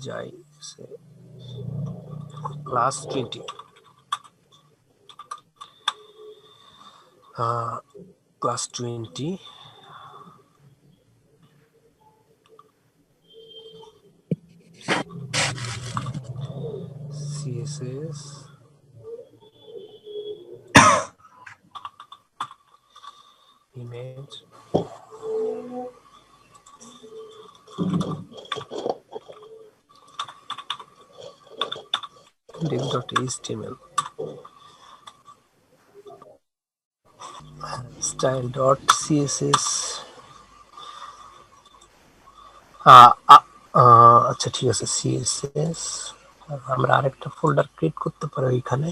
যাই class 20 class 20 CSS image index.html style.css আচ্ছা ঠিক আছে CSS আমরা আরেকটা ফোল্ডার ক্রিয়েট করতে পারি এখানে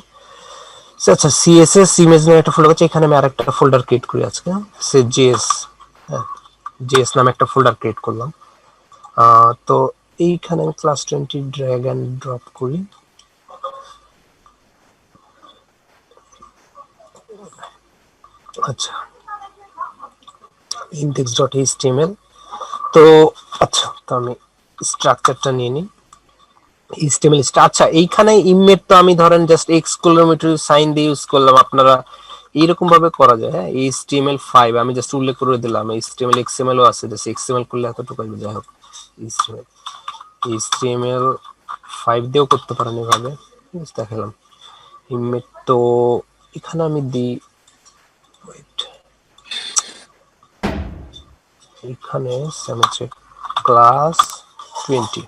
আচ্ছা CSS ইমেজ নামে একটা ফোল্ডার আছে এখানে আমি আরেকটা ফোল্ডার ক্রিয়েট করি আজকে সে JS JS নামে একটা ফোল্ডার ক্রিয়েট করলাম তো এইখানে আমি ক্লাস 20 ড্র্যাগ এন্ড ড্রপ করি আচ্ছা index.html তো আচ্ছা তো আমি স্ট্রাকচারটা নিয়ে নিই HTML আচ্ছা এইখানে ইমেজ তো আমি ধরেন জাস্ট এক্সক্লেমেটরি সাইন দিয়ে ইউজ করলাম আপনারা এইরকম ভাবে করা যায় হ্যাঁ HTML5 আমি জাস্ট উল্লেখ করে দিলাম HTML XML ও আছে জাস্ট XML করলে এতটুকু যাই হোক HTML5 দিয়েও করতে পারেন এভাবে দেখালাম ইমেজ তো এখানে আমি দিই এখানে সেমিস্টার ক্লাস 20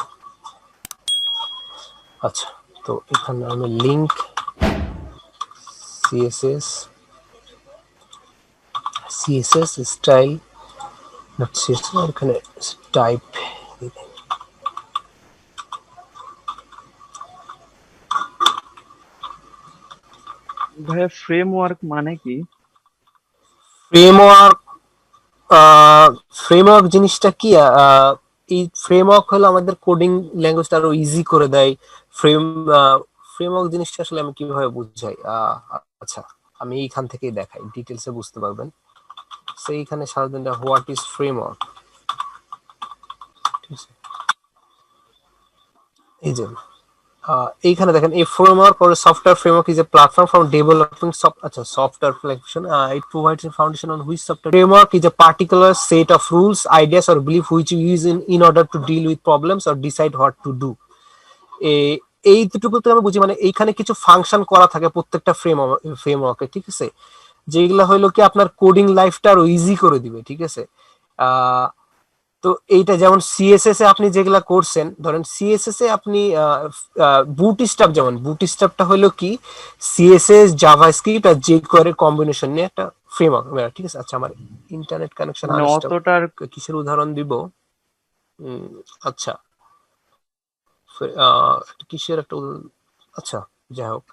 আচ্ছা তো এখানে আমি link CSS style not CSS এখানে টাইপ ভাইয়া ফ্রেমওয়ার্ক মানে কি? ফ্রেমওয়ার্ক জিনিসটা কি এই ফ্রেমওয়ার্ক হলো আমাদের কোডিং ল্যাঙ্গুয়েজটা আরো ইজি করে দেয় ফ্রেমওয়ার্ক জিনিসটা আসলে আমি কিভাবে বুঝাই আচ্ছা আমি এইখান থেকেই দেখাই ডিটেলসে বুঝতে পারবেন সেইখানে সারাদিন হোয়াট ইজ ফ্রেমওয়ার্ক ঠিক আছে এই যে এইখানে দেখেন a framework or a software framework is a platform for developing software application. It provides a foundation on which software framework is a particular set of rules, ideas or belief which you use in order to deal with problems or decide what to do. এইটুকু তো আমি বুঝি মানে এইখানে কিছু function করা থাকে প্রত্যেকটা ফ্রেমওয়ার্কে ঠিক আছে যেগুলা হইলো কি আপনার কোডিং লাইফটা আরো ইজি করে দিবে ঠিক আছে তো এইটা যেমন সিএসএস এ আপনি যেগুলা করছেন ধরেন সিএসএস এ আপনি বুটস্ট্র্যাপ যেমন বুটস্ট্র্যাপটা হলো কি সিএসএস জাভাস্ক্রিপ্ট আর jQuery এর কম্বিনেশন নিয়ে একটা ফ্রেমওয়ার্ক ঠিক আছে আচ্ছা আমার ইন্টারনেট কানেকশন মানে অতটা কিসের উদাহরণ দিব আচ্ছা কিসের একটা আচ্ছা যাই হোক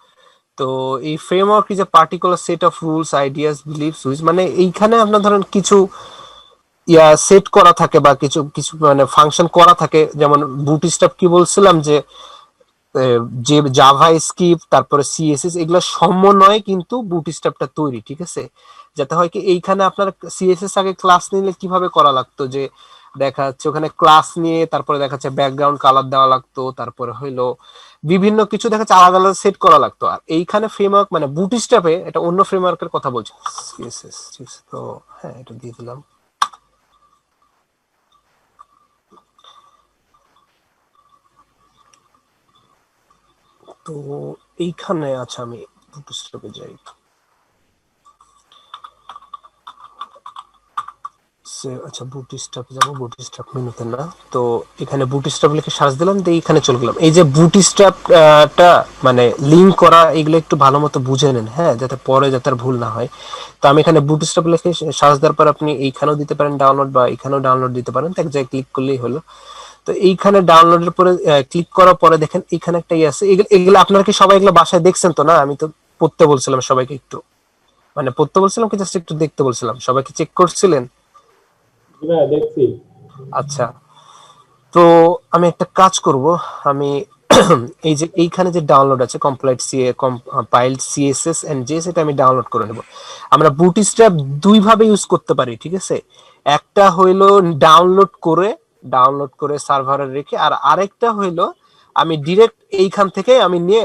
তো এই framework is a particular set of rules ideas beliefs মানে এইখানে আপনার ধরেন কিছু সেট করা থাকে বা কিছু কিছু মানে ফাংশন করা থাকে যেমন বুটস্ট্র্যাপ কি বলছিলাম যে জাভা স্ক্রিপ্ট তারপরে সিএসএস এগুলো সমন্বয়ে কিন্তু বুটস্ট্র্যাপটা তৈরি ঠিক আছে যাতে হয় কি এইখানে আপনার সিএসএস আগে ক্লাস নিলে কিভাবে করা লাগতো যে দেখা যাচ্ছে ওখানে ক্লাস নিয়ে তারপরে দেখা যাচ্ছে ব্যাকগ্রাউন্ড কালার দেওয়া লাগতো তারপরে হইলো বিভিন্ন কিছু দেখা যাচ্ছে আলাদা আলাদা সেট করা লাগতো আর এইখানে ফ্রেমওয়ার্ক মানে বুটস্ট্র্যাপে এটা অন্য ফ্রেমওয়ার্কের কথা বলছি সিএসএস ঠিক আছে তো হ্যাঁ এটা দিয়ে দিলাম তো এইখানে আচ্ছা আমি বুটস্ট্র্যাপে যাই আচ্ছা বুটস্ট্র্যাপে যাব বুটস্ট্র্যাপ মেনুতে না তো এখানে বুটস্ট্র্যাপ লিখে সার্চ দিলাম দিয়ে এখানে চলে গেলাম এই যে বুটস্ট্র্যাপটা মানে লিংক করা এগুলো একটু ভালো মতো বুঝে নেন হ্যাঁ যাতে পরে যাতে আর ভুল না হয় তো আমি এখানে বুটস্ট্র্যাপ লিখে সার্চ দেওয়ার পর আপনি এইখানেও দিতে পারেন ডাউনলোড বা এখানেও ডাউনলোড দিতে পারেন এক জায়গায় ক্লিক করলেই হলো তো এইখানে ডাউনলোডের পরে ক্লিক করার পরে দেখেন এখানে একটা আছে এগুলো আপনারা কি সবাই এগুলো বাসায় দেখছেন তো না আমি তো পড়তে বলছিলাম সবাইকে একটু মানে পড়তে বলছিলাম কি জাস্ট একটু দেখতে বলছিলাম সবাইকে চেক করছিলেন দেখছি আচ্ছা তো আমি একটা কাজ করব আমি এই যে এইখানে যে ডাউনলোড আছে কম্পাইলড সিএসএস এন্ড জেএস এটা আমি ডাউনলোড করে নেব আমরা বুটস্ট্র্যাপ দুই ভাবে ইউজ করতে পারি ঠিক আছে একটা হইলো ডাউনলোড করে ডাউনলোড করে সার্ভারে রেখে, আর আরেকটা হইলো আমি ডিরেক্ট এইখান থেকে আমি নিয়ে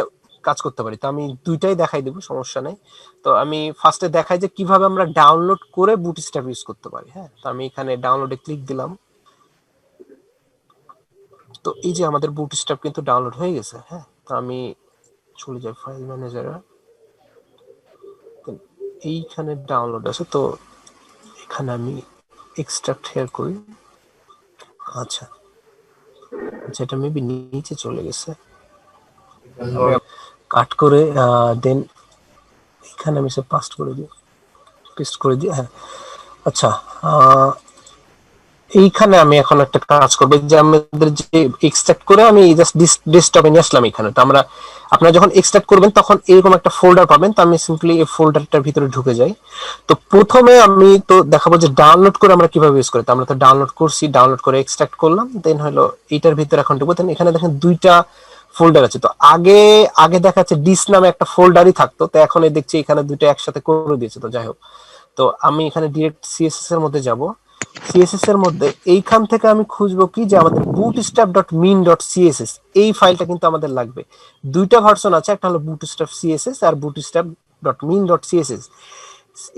কাজ করতে পারি। তো আমি দুইটাই দেখাই দেবো, সমস্যা নেই। তো আমি ফার্স্টে দেখাই যে কিভাবে আমরা ডাউনলোড করে বুটস্ট্র্যাপ ইউজ করতে পারি। হ্যাঁ, তো আমি এখানে ডাউনলোডে ক্লিক দিলাম। তো এই যে আমাদের বুটস্ট্র্যাপ কিন্তু ডাউনলোড হয়ে গেছে। হ্যাঁ, তো আমি চলে যাই ফাইল ম্যানেজারে, এইখানে ডাউনলোড আছে। তো এখানে আমি এক্সট্রাক্ট হেয়ার করি। আচ্ছা, যেটা মেবি নিচে চলে গেছে, কাট করে দেন এখানে আমি সব পাস্ট করে দিই, পেস্ট করে দিই। হ্যাঁ, আচ্ছা, এইখানে আমি এখন একটা কাজ করবো, যে আমাদের যে এক্সট্রাক্ট করে আমি জাস্ট ডেস্কটপে নিয়ে আসলাম এখানে। তো আমরা, আপনারা যখন এক্সট্রাক্ট করবেন তখন এরকম একটা ফোল্ডার পাবেন। তো আমি সিম্পলি এই ফোল্ডারটার ভিতরে ঢুকে যাই। তো প্রথমে আমি তো দেখাবো যে ডাউনলোড করে আমরা কিভাবে ইউজ করি। তো আমরা তো ডাউনলোড করছি, ডাউনলোড করে এক্সট্রাক্ট করলাম, দেন হলো এইটার ভিতরে এখন ঢুকবো। দেন এখানে দেখেন দুইটা ফোল্ডার আছে। তো আগে আগে দেখা যাচ্ছে ডিস নামে একটা ফোল্ডারই থাকতো, তো এখন এই দেখছি এখানে দুইটা একসাথে করে দিয়েছে। তো যাই হোক, তো আমি এখানে ডিরেক্ট সিএসএস এর মধ্যে যাব। সিএসএস এর মধ্যে এইখান থেকে আমি খুঁজবো কি, যে আমাদের bootstrap.min.css এই ফাইলটা কিন্তু আমাদের লাগবে। দুইটা ভার্সন আছে, একটা হলো bootstrap css আর bootstrap.min.css।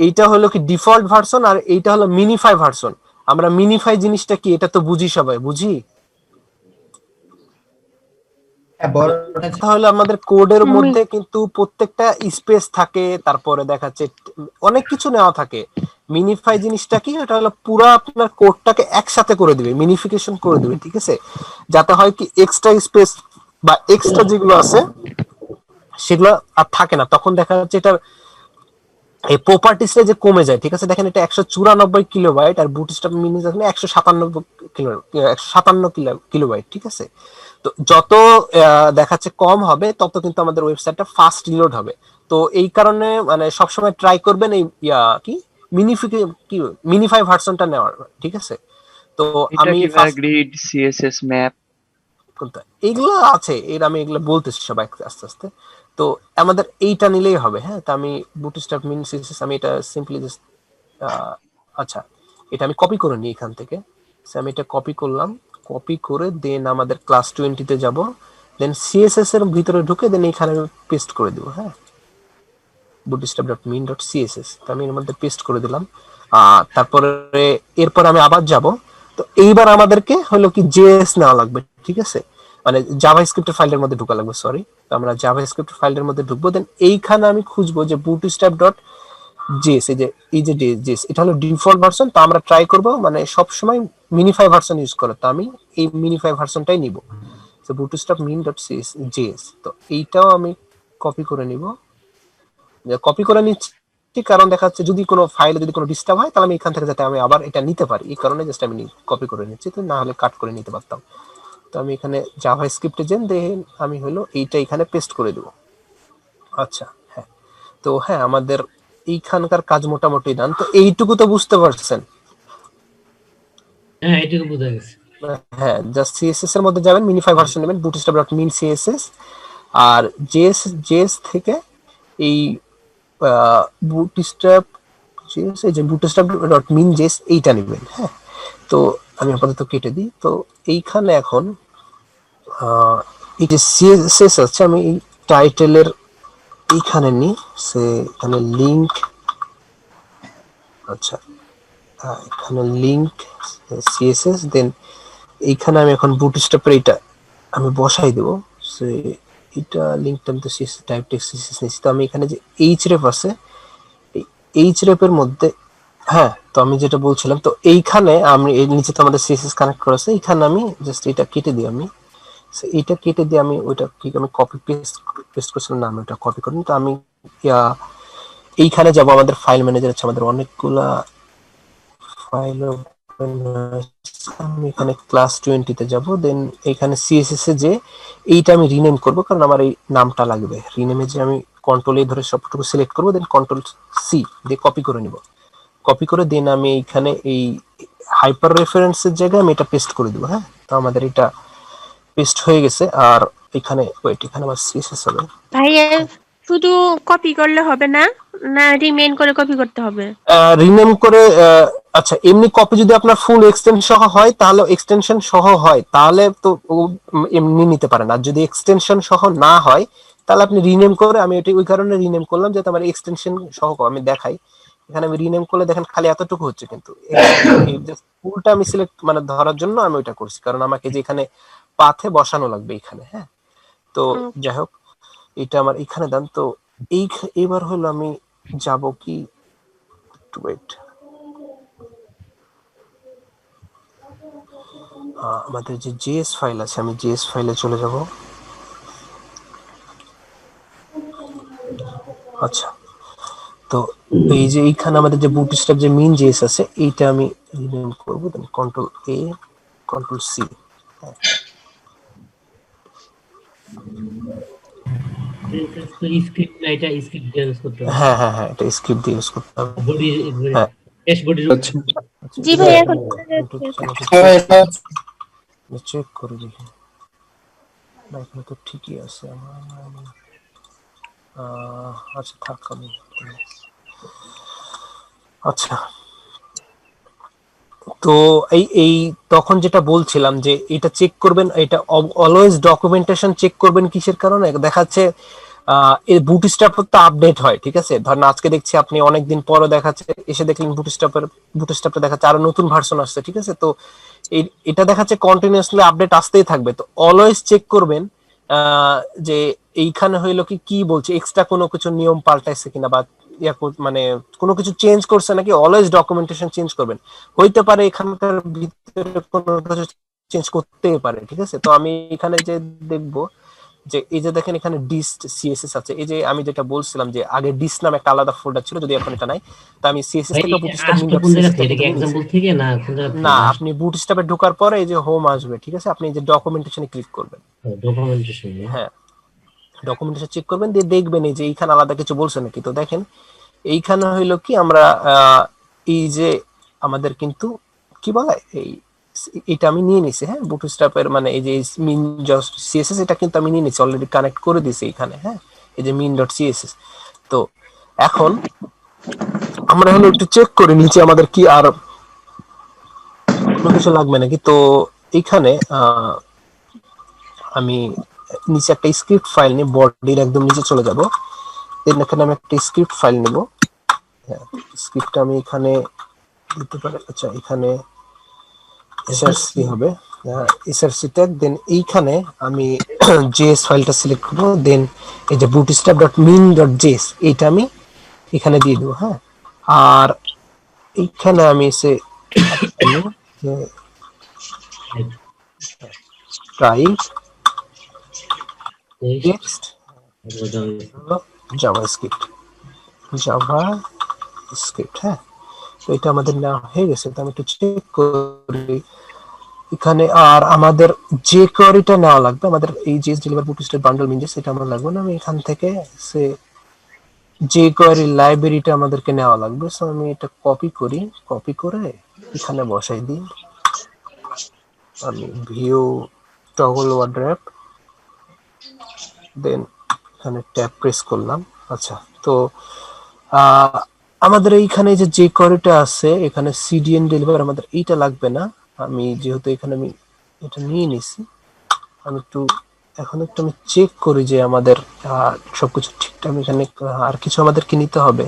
এইটা হলো কি ডিফল্ট ভার্সন, আর এইটা হলো মিনিফাই ভার্সন। আমরা মিনিফাই জিনিসটা কি এটা তো বুঝি, সবাই বুঝি। তাহলে আমাদের কোডের মধ্যে কিন্তু প্রত্যেকটা স্পেস থাকে, তারপরে দেখাচ্ছে অনেক কিছু নেওয়া থাকে। মিনিফাই জিনিসটা কি, এটা হলো পুরো আপনার কোডটাকে একসাথে করে দিবে, মিনিফিকেশন করে দিবে, ঠিক আছে, যাতে হয় কি এক্সট্রা স্পেস বা এক্সট্রা যেগুলো আছে সেগুলো আর থাকে না। তখন দেখা যাচ্ছে এটা এই প্রপার্টিসটা যে কমে যায়, ঠিক আছে। দেখেন এটা 194 কিলোবাইট, আর বুটস্ট্র্যাপ মিনি যখন 157 কিলোবাইট, ঠিক আছে। তো যত দেখাচ্ছে কম হবে তত কিন্তু আমাদের ওয়েবসাইটটা ফাস্ট রিলোড হবে। তো এই কারণে মানে সবসময় ট্রাই করবেন এই কি মিনিফাই ভার্সনটা নেওয়ার, ঠিক আছে। তো এটা আমি কি ভাই গ্রিড, সিএসএস ম্যাপ? এইগুলো আছে, এর আমি এগুলো বলতেছি সবাই আস্তে আস্তে। তো আমাদের এইটা নিলেই হবে। হ্যাঁ, তো আমি বুটস্ট্র্যাপ মিন সিএসএস আমি এটা সিম্পলি জাস্ট আচ্ছা, এটা আমি কপি করে নিই এখান থেকে। আমি এটা কপি করলাম, কপি করে দেন আমাদের ক্লাস 20 তে যাব, দেন সিএসএস এর ভিতরে ঢুকে দেন এখানে পেস্ট করে দেব। হ্যাঁ, bootstrap.min.css তো আমি এর মধ্যে পেস্ট করে দিলাম। তারপরে এরপর আমি আবার যাব। তো এইবার আমাদেরকে হলো কি জেএস নেওয়া লাগবে, ঠিক আছে, মানে জাভাস্ক্রিপ্টের ফাইলের মধ্যে ঢোকা লাগবে, সরি। তো আমরা জাভাস্ক্রিপ্ট ফাইলের মধ্যে ঢুকবো, দেন এইখানে আমি খুঁজবো যে bootstrap.js, এই যে জেএস, এটা হলো ডিফল্ট ভার্সন। তো আমরা ট্রাই করব মানে সব সময় মিনিফাই ভার্সন ইউজ করে। তো আমি এই মিনিফাই ভার্সনটাই নিব। তো bootstrap.min.js, তো এইটাও আমি কপি করে নিব, কপি করে নিচ্ছি, কারণ দেখা যাচ্ছে যদি কোনো ফাইলে যদি কোনো ডিস্টার্ব হয় তাহলে আমি এখান থেকে যাতে আমি আবার এটা নিতে পারি, এই কারণে জাস্ট আমি কপি করে নিচ্ছি। তো না হলে কাট করে নিতে পারতাম। তো আমি এখানে জাভাস্ক্রিপ্টে যেন দেখেন আমি হলো এইটা এখানে পেস্ট করে দেব। আচ্ছা, হ্যাঁ, তো হ্যাঁ আমাদের এইখানকার কাজ মোটামুটি ডান। তো এইটুকু তো বুঝতে পারছেন? হ্যাঁ, এইটুকু বোঝা গেছে। হ্যাঁ, জাস্ট সিএসএস এর মধ্যে যাবেন, মিনিফাই ভার্সন নেবেন, bootstrap.min css, আর জেএস থেকে এই বুটস্ট্র্যাপ এই যে bootstrap.min.js এইটা নেবেন। হ্যাঁ, তো আমি আপাতত কেটে দিই। তো এইখানে এখন এই যে সিএসএস আছে, আমি এই টাইটেলের এইখানে নিই, সে এখানে লিংক, আচ্ছা, এখানে লিংক সিএসএস, দেন এইখানে আমি এখন বুটস্ট্র্যাপের এইটা আমি বসাই দেব। সে এটা লিংকটা আমি তো সিএসএস টাইপ টেক্সট সিএসএস নিয়েছি। তো আমি এখানে যে এইচরেফ আছে, এইচরেফের মধ্যে, হ্যাঁ, তো আমি যেটা বলছিলাম, তো এইখানে আমি এর নিচে তো আমাদের সিএসএস কানেক্ট করা আছে, এইখানে আমি জাস্ট এটা কেটে দিই। আমি এইটা কেটে দিয়ে আমি ওইটা কি আমি কপি পেস্ট করছিলাম না, আমি ওটা কপি করিনি। তো আমি এইখানে যাব, আমাদের ফাইল ম্যানেজার আছে, আমাদের অনেকগুলা ফাইল, আমি এখানে ক্লাস 20 তে যাব, দেন এখানে সিএসএস এ যে এইটা আমি রিনেম করব, কারণ আমার এই নামটা লাগবে। রিনেমে যে আমি কন্ট্রোল এ ধরে সবটুকু সিলেক্ট করব, দেন কন্ট্রোল সি দিয়ে কপি করে নিব। কপি করে দেন আমি এইখানে এই হাইপার রেফারেন্সের জায়গায় আমি এটা পেস্ট করে দিব। হ্যাঁ, তো আমাদের এটা পেস্ট হয়ে গেছে। আর এখানে ওয়েট, এখানে আমার সিএসএস হবে। ভাইয়া শুধু কপি করলে হবে না, না রিমেইন করে কপি করতে হবে? রিনেম করে আচ্ছা, এমনি কপি যদি আপনার ফুল এক্সটেনশন সহ হয় তাহলে তো ও এমনি নিতে পারেন। আর যদি এক্সটেনশন সহ না হয় তাহলে আপনি রিনেম করে, আমি এটা ওই কারণে রিনেম করলাম যাতে আমার এক্সটেনশন সহ আমি দেখাই। এখানে আমি রিনেম করলে দেখেন খালি এতটুকু হচ্ছে, কিন্তু এই যে ফুলটা আমি সিলেক্ট মানে ধরার জন্য আমি ওইটা করছি, কারণ আমাকে যে এখানে পাথে বসানো লাগবে এখানে। হ্যাঁ, তো যাই হোক, এটা আমার এখানে দেন। তো এই এবার হলো আমি যাব কি, একটু ওয়েট, আমাদের যে জেএস ফাইল আছে, আমি জেএস ফাইলে চলে যাব। আচ্ছা, তো এই যে এইখানে আমাদের যে বুটস্ট্র্যাপ যে মেইন জেএস আছে এইটা আমি রিনেম করব, দেন কন্ট্রোল এ কন্ট্রোল সি। স্ক্রিপ্ট না, এটা স্ক্রিপ্ট দিয়ে ইউজ করতে হবে। হ্যাঁ হ্যাঁ হ্যাঁ, এটা স্ক্রিপ্ট দিয়ে ইউজ করতে হবে। বডি হ্যাঁ ড্যাশবোর্ডের আচ্ছা আচ্ছা, জি এটা ভাইয়া আমি এখন চেক করে দেখি। না, এখানে তো ঠিকই আছে আমার। আচ্ছা থাক, আমি আচ্ছা, তো এই এই তখন যেটা বলছিলাম যে এটা চেক করবেন, এটা অলওয়েজ ডকুমেন্টেশন চেক করবেন কিসের কারণে দেখাচ্ছে, এই বুটস্ট্র্যাপ তো আপডেট হয়, ঠিক আছে। ধরেন আজকে দেখছি আপনি অনেকদিন পরে দেখাচ্ছে এসে দেখলেন বুটস্ট্র্যাপটা দেখাচ্ছে আরো নতুন ভার্সন আসছে, ঠিক আছে। তো এটা দেখাচ্ছে কন্টিনিউয়াসলি আপডেট আসতেই থাকবে। তো অলওয়েজ চেক করবেন যে এইখানে হইলো কি কি বলছে, এক্সট্রা কোনো কিছু নিয়ম পাল্টাইছে কিনা, বা মানে কোনো কিছু চেঞ্জ করছে নাকি। অলওয়েজ ডকুমেন্টেশন চেঞ্জ করবেন। হইতে পারে এখানকার ভিতরে কোনো কিছু চেঞ্জ করতেই পারে, ঠিক আছে। তো আমি এখানে যে দেখবো যে এই যে দেখেন এখানে ডিস্ট সিএসএস আছে, এই যে আমি যেটা বলছিলাম যে আগে ডিস্ট নামে একটা আলাদা ফোল্ডার ছিল, যদি এখন এটা নাই। তো আমি সিএসএস ভাই থেকে বুটস্ট্র্যাপ আসলে কোন জায়গা min.css থেকে, এটা কি নিয়ে নিয়েছি। এক্সাম্পল থেকে না কোন জায়গা না, থেকে আপনি বুটস্ট্র্যাপে ঢোকার পরে এই যে হোম আসবে, ঠিক আছে, আপনি এই যে ডকুমেন্টেশনে ক্লিক করবেন। ডকুমেন্টেশন? হ্যাঁ, ডকুমেন্টেশন চেক করবেন, দিয়ে দেখবেন এই যে এইখানে আলাদা কিছু বলছে নাকি। তো দেখেন এইখানে হইলো কি আমরা এই যে আমাদের কিন্তু কি বলে এই এটা আমি নিয়ে নিছি। হ্যাঁ, বুটস্ট্র্যাপের মানে এই যে মিন জাস্ট সিএসএস এটা কিন্তু আমি নিয়ে নিছি, অলরেডি কানেক্ট করে দিছি এখানে। হ্যাঁ, এই যে min.css। তো এখন আমরা হলো একটু চেক করে নিচে আমাদের কি আর কোনো কিছু লাগবে নাকি। তো এইখানে আমি নিচে একটা স্ক্রিপ্ট ফাইল নিয়ে বডির একদম নিচে চলে যাব। এখানে আমি একটা স্ক্রিপ্ট ফাইল নিব। হ্যাঁ, স্ক্রিপ্টটা আমি এখানে দিতে পারি। আচ্ছা, এখানে এসআরসি হবে, এসআরসি ট্যাগ। দেন এইখানে আমি জেএস ফাইলটা সিলেক্ট করব, দেন এই যে bootstrap.min.js এইটা আমি এখানে দিয়ে দেবো। হ্যাঁ, আর এইখানে আমি এসে টাইপ টেক্সট জাভাস্ক্রিপ্ট জাভাস্ক্রিপ্ট। হ্যাঁ, তো এটা আমাদের নেওয়া হয়ে গেছে। তো আমি একটু চেক করি এখানে। আর আমাদের যে কোয়ারিটা নেওয়া লাগবে, আমাদের এই যে ডেলিভার বুটস্ট্র্যাপ বান্ডল মিনজেস, এটা আমার লাগবে না। আমি এখান থেকে সে যে কোয়ারি লাইব্রেরিটা আমাদেরকে নেওয়া লাগবে। সো আমি এটা কপি করি, কপি করে এখানে বসাই দিই। আমি ভিউ টগল ওয়ার্ড্রপ, দেন এখানে ট্যাব প্রেস করলাম। আচ্ছা, তো আমাদের এইখানে যে কোয়ারিটা আছে এখানে সিডিএন ডেলিভার, আমাদের এইটা লাগবে না। আমি যেহেতু এখানে আমি এটা নিয়ে নিছি, আমি একটু এখন একটু আমি চেক করি যে আমাদের সবকিছু ঠিকঠাক। এখানে আর কিছু আমাদের কি নিতে হবে।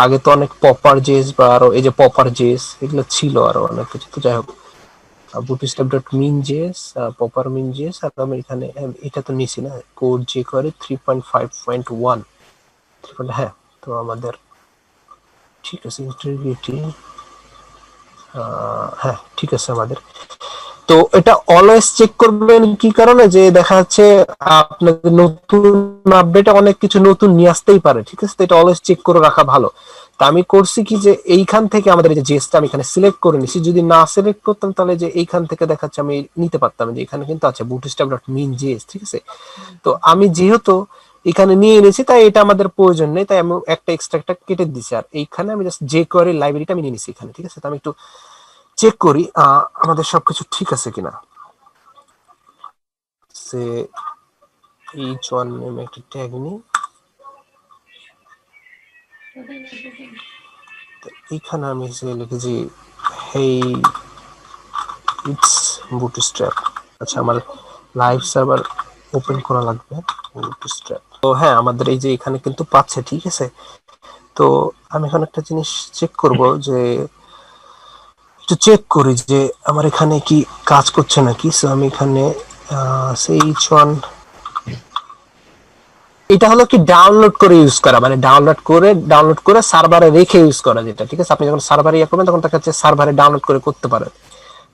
আগে তো অনেক পপার জেস বা আরো এই যে পপার জেস এগুলো ছিল, আরো অনেক কিছু। তো যাই হোক, bootstrap.min.js, পপার min.js, আর আমি এখানে এটা তো নিছি না, কোড যে করে 3.5.1। হ্যাঁ, তো আমাদের ঠিক আছে, ইন্টিগ্রিটি, হ্যাঁ ঠিক আছে আমাদের। তো এটা অলওয়েজ চেক করবেন কি কারণে, যে দেখা যাচ্ছে আপনাদের নতুন আপডেটে অনেক কিছু নতুন নিয়ে আসতেই পারে, ঠিক আছে। তো এটা অলওয়েজ চেক করে রাখা ভালো। তা আমি করছি কি যে এইখান থেকে আমাদের এই যে জেসটা আমি এখানে সিলেক্ট করে নিছি। যদি না সিলেক্ট করতাম তাহলে যে এইখান থেকে দেখাচ্ছে আমি নিতে পারতাম, যে এখানে কিন্তু আছে bootstrap.min.js, ঠিক আছে। তো আমি যেহেতু এখানে নিয়ে এনেছি তাই এটা আমাদের প্রয়োজন নেই, তাই আমি একটা এক্সট্রা কেটে দিছি। আর এইখানে আমি জাস্ট যে কোয়ারি লাইব্রেরিটা আমি নিয়ে নিছি এখানে, ঠিক আছে। তো আমি একটু চেক করি আমাদের সবকিছু ঠিক আছে কিনা। সে h1 নামে একটা ট্যাগ নিই। এইখানে আমি লিখেছি হেই ইটস বুটস্ট্র্যাপ। আচ্ছা, আমার লাইভ সার্ভার ওপেন করা লাগবে। বুটস্ট্র্যাপ, তো হ্যাঁ আমাদের এই যে এখানে কিন্তু পাচ্ছে, ঠিক আছে। তো আমি এখন একটা জিনিস চেক করব, যে একটু চেক করি যে আমার এখানে কি কাজ করছে নাকি। সো আমি এখানে এইচ1, এটা হলো কি ডাউনলোড করে ইউজ করা, মানে ডাউনলোড করে সার্ভারে রেখে ইউজ করা, যেটা ঠিক আছে। আপনি যখন সার্ভারে ইয়ে করবেন তখন তার কাছে সার্ভারে ডাউনলোড করে করতে পারেন।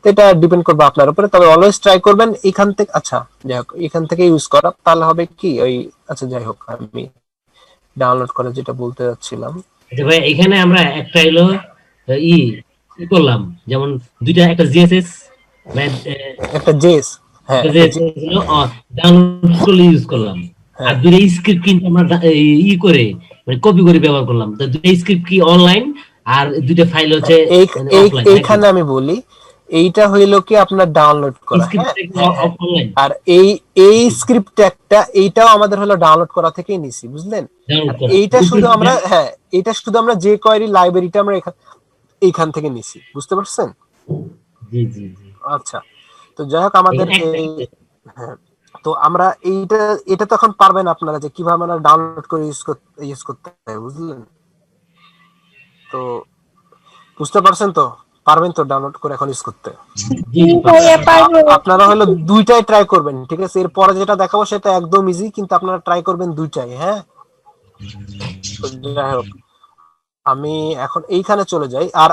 তো এটা ডিপেন্ড করবে আপনার উপরে, তবে অলওয়েজ ট্রাই করবেন এখান থেকে। আচ্ছা যাই হোক, এখান থেকে ইউজ করা, তাহলে হবে কি ওই, আচ্ছা যাই হোক, আমি ডাউনলোড করে যেটা বলতে যাচ্ছিলাম। আচ্ছা ভাই, এখানে আমরা একটা হলো ই ই করলাম, যেমন দুইটা, একটা জিএসএস একটা জেস, হ্যাঁ একটা ডাউনলোড করে ইউজ করলাম, আর হ্যাঁ দুইটা স্ক্রিপ্ট কিন্তু আমরা ই করে মানে কপি করে ব্যবহার করলাম। তো দুইটা স্ক্রিপ্ট কি অনলাইন, আর দুইটা ফাইল হচ্ছে এই মানে এই অফলাইন নাকি? এইখানে আমি বলি, এইটা হইলো কি আপনার ডাউনলোড করা, স্ক্রিপ্ট হ্যাঁ হ্যাঁ। অনলাইন আর এই এই স্ক্রিপ্ট একটা, এইটাও আমাদের হলো ডাউনলোড করা থেকেই নিছি, বুঝলেন। ডাউনলোড আর করা এইটা শুধু আমরা, হ্যাঁ এটা শুধু আমরা যে কোয়েরি লাইব্রেরিটা আমরা এইখান থেকে নিছি, বুঝতে পারছেন। জি জি জি। আচ্ছা, তো যাই হোক আমাদের এখানে এই, হ্যাঁ, তো আমরা এটা তখন পারবেন আপনারা যে কিভাবে আমরা ডাউনলোড করে ইউজ করতে হয়, বুঝলেন। তো বুঝতে পারছেন তো, পারবেন তো ডাউনলোড করে এখন ইউজ করতে। জি জি ভাইয়া পারবো। আপনারা হলো দুইটাই ট্রাই করবেন, ঠিক আছে। এরপরে যেটা দেখাবো সেটা একদম ইজি, কিন্তু আপনারা ট্রাই করবেন দুইটাই, হ্যাঁ। তো যাই হোক, আমি এখন এইখানে চলে যাই। আর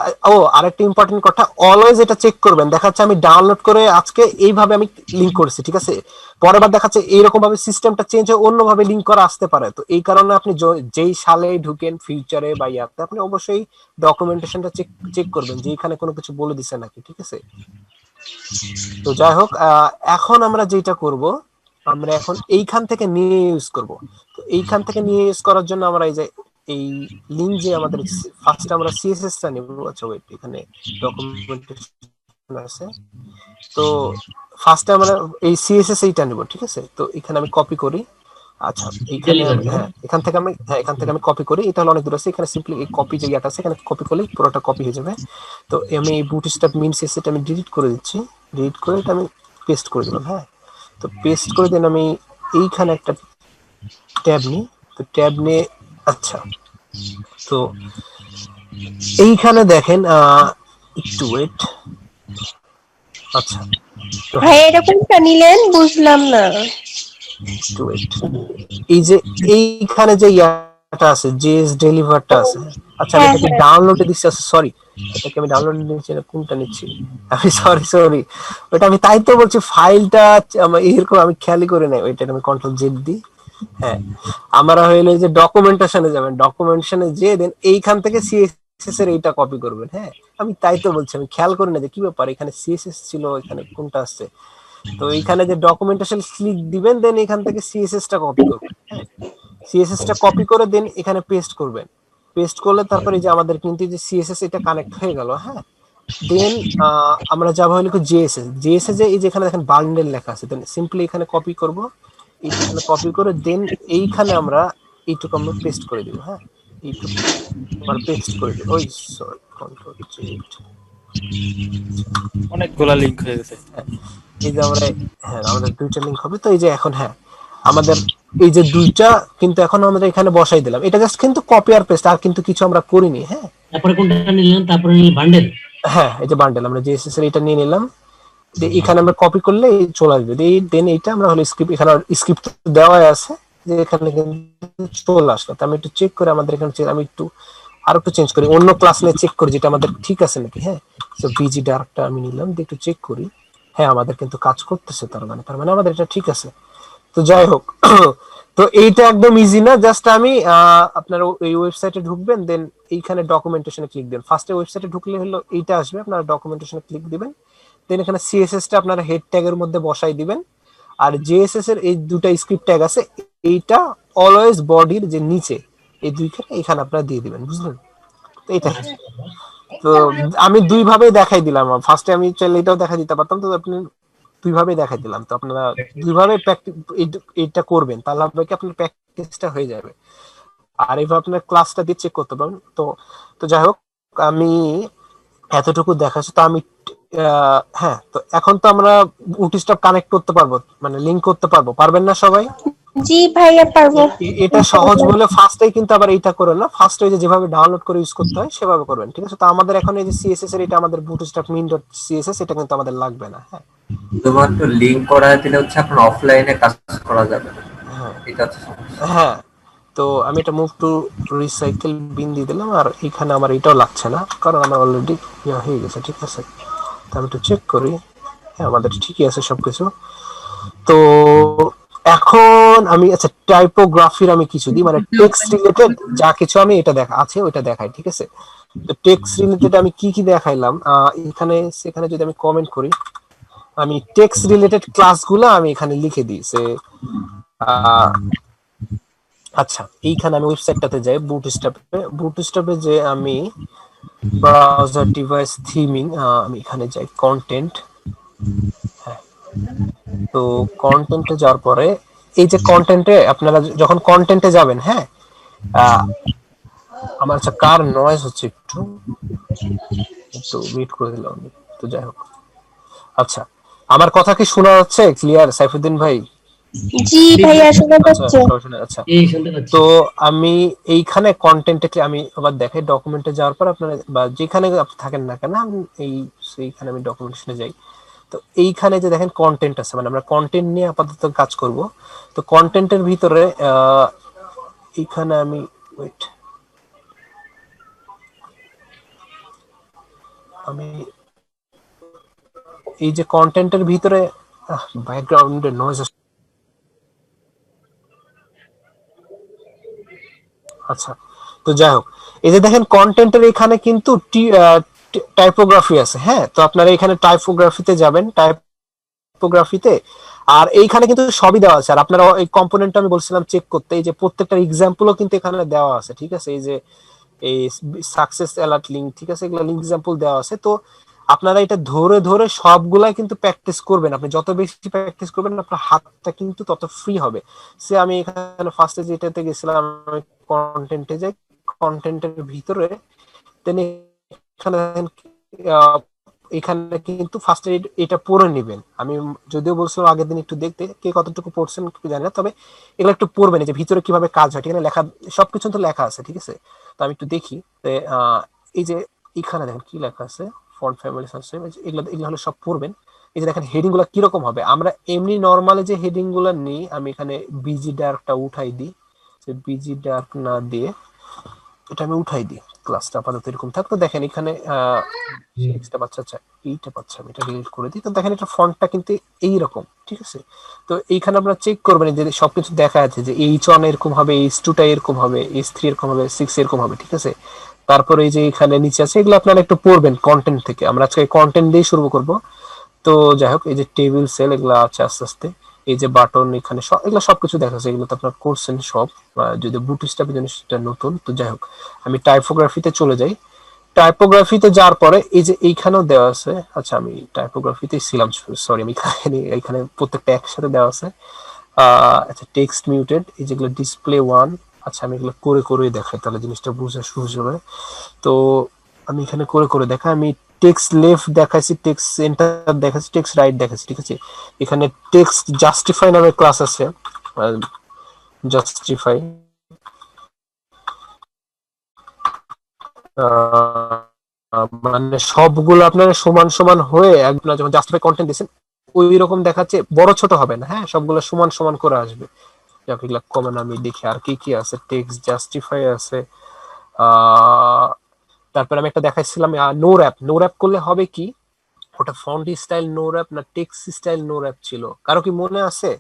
আরেকটা ইম্পর্টেন্ট কথা, অলওয়েজ এটা চেক করবেন। দেখা যাচ্ছে আমি ডাউনলোড করে আজকে এইভাবে আমি লিংক করেছি, ঠিক আছে, পরের বার দেখা যাচ্ছে এইরকম ভাবে সিস্টেমটা চেঞ্জ হয়ে অন্যভাবে লিংক করা আসতে পারে। তো এই কারণে আপনি যেই সালে ঢুকেন ফিউচারে বা ইয়াতে, আপনি অবশ্যই ডকুমেন্টেশনটা চেক করবেন যে এখানে কোনো কিছু বলে দিছে নাকি, ঠিক আছে। তো যাই হোক, এখন আমরা যেটা করব, আমরা এখন এইখান থেকে নিয়ে ইউজ করব। তো এইখান থেকে নিয়ে ইউজ করার জন্য আমরা এই যে এই লিংক যে আমাদের ফার্স্ট আমরা সিএসএস টা নিব। আচ্ছা ওয়েট, এখানে ডকুমেন্টেশন আছে। তো ফার্স্টে আমরা এই সিএসএস এইটা নিব, ঠিক আছে। তো এখানে আমি কপি করি। আচ্ছা এইখানে হ্যাঁ, এখান থেকে আমি কপি করি। এটা হলো অনেক দূর আছে, এখানে সিম্পলি এই কপি যে ইয়াটা আছে এখানে কপি করলেই পুরোটা কপি হয়ে যাবে। তো আমি এই বুটস্ট্র্যাপ মিন সিএসএস আমি ডিলিট করে দিচ্ছি। ডিলিট করে এটা আমি পেস্ট করে দিলাম, হ্যাঁ। তো পেস্ট করে দেন আমি এইখানে একটা ট্যাব নিই। তো ট্যাব নিয়ে, আচ্ছা, তো এইখানে দেখেন একটু ওয়েট। আচ্ছা, তো ভাইয়া এটা কোনটা নিলেন বুঝলাম না। একটু ওয়েট। এই যে এইখানে যে ইয়াটা আছে, জেএস ডেলিভারটা আছে। আচ্ছা আমি হ্যাঁ এটাকে হ্যাঁ। ডাউনলোডে দিচ্ছি, আচ্ছা সরি, এটাকে আমি ডাউনলোড নিচ্ছি না, কোনটা নিচ্ছি আমি, সরি ওটা আমি, তাই তো বলছি ফাইলটা আমার এরকম আমি খেয়ালই করে নাই। ওইটা আমি কন্ট্রোল জেড দিই, হ্যাঁ। আমরা হইলো যে ডকুমেন্টেশনে যাবেন, ডকুমেন্টেশনে যে দেন এইখান থেকে সিএসএস এর এইটা কপি করবেন, হ্যাঁ। আমি তাই তো বলছি, আমি খেয়াল করি না যে কি ব্যাপার, এখানে সিএসএস ছিল, এখানে কোনটা আসছে। তো এইখানে যে ডকুমেন্টেশন ক্লিক দিবেন, দেন এখান থেকে সিএসএস টা কপি করবেন, হ্যাঁ। সিএসএস টা কপি করে দেন এখানে পেস্ট করবেন। পেস্ট করলে তারপরে যে আমাদের কিন্তু যে সিএসএস এটা কানেক্ট হয়ে গেল, হ্যাঁ। দেন আমরা যাবো হলো জেএসএস। জেএসএস এই যে এখানে দেখেন বান্ডেল লেখা আছে, দেন সিম্পলি এখানে কপি করব। এইখানে কপি করে দেন এইখানে আমরা এইটুকু আমরা পেস্ট করে দিব, হ্যাঁ। এইটুকু আবার পেস্ট করে দিব। ওই সরি, কন্ট্রোল জেড। অনেকগুলা লিংক হয়ে গেছে। এই যে আমরা, হ্যাঁ আমাদের দুইটা লিংক হবে। তো এই যে এখন, হ্যাঁ আমাদের এই যে দুইটা কিন্তু এখন আমরা এখানে বসাই দিলাম। এটা জাস্ট কিন্তু কপি আর পেস্ট, আর কিন্তু কিছু আমরা করিনি, হ্যাঁ। তারপরে কোনটা নিলেন? তারপরে নিলেন বান্ডেল। হ্যাঁ এই যে বান্ডেল, আমরা জেএসএস এর এটা নিয়ে নিলাম। এখানে আমরা কপি করলে চলে আসবে। দেন এইটা আমরা হলো স্ক্রিপ্ট, এখানে স্ক্রিপ্ট দেওয়া আছে যে এখানে কিন্তু চলে আসলো। তো আমি একটু চেক করে আমাদের এখানে, আমি একটু আর একটু চেঞ্জ করি, অন্য ক্লাস নিয়ে চেক করি যেটা আমাদের ঠিক আছে নাকি, হ্যাঁ। তো বিজি ডার্কটা আমি নিলাম, দিয়ে একটু চেক করি, হ্যাঁ আমাদের কিন্তু কাজ করতেছে, তার মানে আমাদের এটা ঠিক আছে। তো যাই হোক, তো এইটা একদম ইজি না, জাস্ট আমি আপনার এই ওয়েবসাইটে ঢুকবেন, দেন এইখানে ডকুমেন্টেশনে ক্লিক দেন। ফার্স্টে ওয়েবসাইটে ঢুকলে হলো এইটা আসবে, আপনারা ডকুমেন্টেশনে ক্লিক দিবেন। দেন এখানে সিএসএস টা আপনারা হেড ট্যাগের মধ্যে বসাই দিবেন। আর জেএসএস এর এই দুটো স্ক্রিপ্ট ট্যাগ আছে, এইটা অলওয়েজ বডির যে নিচে এই দুইখানে এখানে আপনারা দিয়ে দিবেন, বুঝলেন। তো এটাই। তো আমি দুই ভাবেই দেখাই দিলাম। ফার্স্টে আমি চাইলে এটাও দেখা দিতে পারতাম, তো আপনি দুই ভাবেই দেখাই দিলাম। তো আপনারা দুই ভাবে এটা করবেন, তাহলে হবে কি আপনার প্র্যাকটিসটা হয়ে যাবে। আর এইভাবে আপনার ক্লাসটা দিয়ে চেক করতে পারবেন। তো তো যাই হোক, আমি এতটুকু দেখাচ্ছে। তো আমি হ্যাঁ, তো এখন তো আমরা বুটস্ট্র্যাপ কানেক্ট করতে পারবো, মানে লিংক করতে পারবো, পারবেন না সবাই? জি ভাইয়া পারবো এটা সহজ ইনশাআল্লাহ। বলে ফার্স্টেই কিন্তু আবার এইটা করেন না, ফার্স্টে ওই যে যেভাবে ডাউনলোড করে ইউজ করতে হয় সেভাবে করবেন, ঠিক আছে? তো আমাদের এখন এই যে সিএসএস এর এটা আমাদের বুটস্ট্র্যাপ min.css এটা কিন্তু আমাদের লাগবে না। হ্যাঁ শুধুমাত্র লিঙ্ক করা দিলে হচ্ছে আপনার অফলাইনে কাজ করা যাবে না, হ্যাঁ এটা হচ্ছে সমস্যা। হ্যাঁ। তো আমি এটা মুভ টু রিসাইকেল বিন দিয়ে দিলাম, আর এখানে আমার এটাও লাগছে না কারণ আমার অলরেডি হয়ে গেছে, ঠিক আছে? তো আমি একটু চেক করি, হ্যাঁ আমাদের ঠিকই আছে সবকিছু। তো এখন আমি আচ্ছা টাইপোগ্রাফির আমি কিছু দিই, মানে টেক্সট রিলেটেড যা কিছু আমি এটা দেখা আছে ওইটা দেখাই, ঠিক আছে? তো টেক্সট রিলেটেড আমি কি কি দেখাইলাম এখানে সেখানে যদি আমি কমেন্ট করি, আমি টেক্সট রিলেটেড ক্লাসগুলো আমি এখানে লিখে দিই যে আচ্ছা এইখানে আমি ওয়েবসাইটটাতে যাই, বুটস্ট্র্যাপে যে আমি ব্রাউজার ডিভাইস থিমিং, আমি এখানে যাই কন্টেন্ট। হ্যাঁ, তো কন্টেন্টে যাওয়ার পরে এই যে কন্টেন্টে আপনারা যখন কন্টেন্টে যাবেন, হ্যাঁ আমার আচ্ছা কার নয়েজ হচ্ছে, একটু একটু ওয়েট করে দিলাম আমি। তো যাই হোক, আচ্ছা আমার কথা কি শোনা যাচ্ছে ক্লিয়ার সাইফুদ্দিন ভাই? জি ভাইয়া শোনা আচ্ছা যাচ্ছে। সবাই শুনে, আচ্ছা। এই শুনতে পাচ্ছি। তো আমি এইখানে কন্টেন্টে আমি আবার দেখাই, ডকুমেন্টে যাওয়ার পর আপনারা বা যেখানে আপনি থাকেন না কেন এই সেইখানে আমি ডকুমেন্টেশনে যাই। তো এইখানে যে দেখেন কন্টেন্ট আছে, মানে আমরা কন্টেন্ট নিয়ে আপাতত কাজ করব। তো কন্টেন্টের ভিতরে এইখানে আমি ওয়েট, আমি এই যে কন্টেন্টের ভিতরে ব্যাকগ্রাউন্ডে নয়েজ, আচ্ছা। তো যাই হোক, এই যে দেখেন কন্টেন্টের এখানে কিন্তু টাইপোগ্রাফি আছে, হ্যাঁ? তো আপনারা এখানে টাইপোগ্রাফিতে যাবেন, টাইপোগ্রাফিতে, আর এইখানে কিন্তু সবই দেওয়া আছে। আর আপনারা এই কম্পোনেন্টটা আমি বলছিলাম চেক করতে, এই যে প্রত্যেকটা এক্সাম্পলও কিন্তু এখানে দেওয়া আছে, ঠিক আছে? এই যে এই সাকসেস অ্যালার্ট লিংক, ঠিক আছে, এগুলো লিংক এক্সাম্পল দেওয়া আছে। তো আপনারা এটা ধরে ধরে সবগুলাই কিন্তু প্র্যাকটিস করবেন, আপনি যত বেশি প্র্যাকটিস করবেন আপনার হাতটা কিন্তু তত ফ্রি হবে। সে আমি এখানে ফার্স্টে যেটাতে গেছিলাম, আমি কন্টেন্টে যাই, কন্টেন্টের ভিতরে দেন এখানে দেখেন, আহ, এখানে কিন্তু ফার্স্টে এটা পড়ে নেবেন। আমি যদিও বলছিলাম আগের দিন একটু দেখতে, কে কতটুকু পড়ছেন জানি না, তবে এগুলো একটু পড়বেন, যে ভিতরে কিভাবে কাজ হয়, ঠিক আছে? লেখা সবকিছু তো লেখা আছে, ঠিক আছে? তো আমি একটু দেখি, এই যে এখানে দেখেন কি লেখা আছে, ফন্ট ফ্যামিলি আছে, এগুলো এগুলো হলো সব পড়বেন। এই যে দেখেন হেডিং গুলো কিরকম হবে, আমরা এমনি নর্মালি যে হেডিং গুলো নিই, আমি এখানে বিজি ডার্কটা উঠাই দিই, যে বিজি ডার্ক না দিয়ে এটা আমি উঠাই দিই, ক্লাসটা আপাতত এরকম থাক। তো দেখেন এখানে এক্সট্রা বাচ্চা, আচ্ছা এইটা বাচ্চা আমি এটা ডিলিট করে দিই। তো দেখেন এটা ফন্টটা কিন্তু এইরকম, ঠিক আছে? তো এইখানে আপনারা চেক করবেন যে সবকিছু দেখা আছে, যে H1 এরকম হবে, H2টা এরকম হবে, H3 এরকম হবে, 6 এরকম হবে, ঠিক আছে? তারপরে এই যে এখানে নিচে আছে, এগুলো আপনারা একটু পড়বেন কন্টেন্ট থেকে। আমরা আজকে কন্টেন্ট দিয়ে শুরু করব। তো যাই হোক, এই যে টেবিল সেল এগুলো আছে আস্তে আস্তে, এই যে বাটন এখানে এগুলো সবকিছু দেখা যাচ্ছে, এগুলো তো আপনার করছেন সব। যদি বুটস্ট্র্যাপ জিনিসটা নতুন, তো যাই হোক আমি টাইপোগ্রাফিতে চলে যাই। টাইপোগ্রাফিতে যাওয়ার পরে এই যে এইখানেও দেওয়া আছে, আচ্ছা আমি টাইপোগ্রাফিতেই ছিলাম, সরি আমি এখানে প্রত্যেকটা একসাথে দেওয়া আছে। আচ্ছা টেক্সট মিউটেড, এই যেগুলো ডিসপ্লে ওয়ান, আচ্ছা আমি এগুলো করে করে দেখাই তাহলে জিনিসটা বোঝা সহজ হবে। তো আমি এখানে করে করে দেখাই, আমি টেক্সট লেফট দেখাইছি, টেক্সট সেন্টার দেখাচ্ছি, টেক্সট রাইট দেখাচ্ছি, ঠিক আছে? এখানে টেক্সট জাস্টিফাই নামে ক্লাস আছে, জাস্টিফাই মানে সবগুলো আপনার সমান সমান হয়ে আপনার যখন জাস্টিফাই কন্টেন্ট দিচ্ছেন ওই রকম দেখাচ্ছে, বড় ছোট হবে না, হ্যাঁ সবগুলো সমান সমান করে আসবে। যাক এগুলা কমন, আমি দেখি আর কি কি আছে, টেক্সট জাস্টিফাই আছে। আহ তারপর আমি একটা দেখাইছিলাম নো র্যাপ, নো র্যাপ করলে হবে কি, ওটা ফন্ট স্টাইল নো র্যাপ না টেক্সট স্টাইল নো র্যাপ ছিল, কারো কি মনে আছে?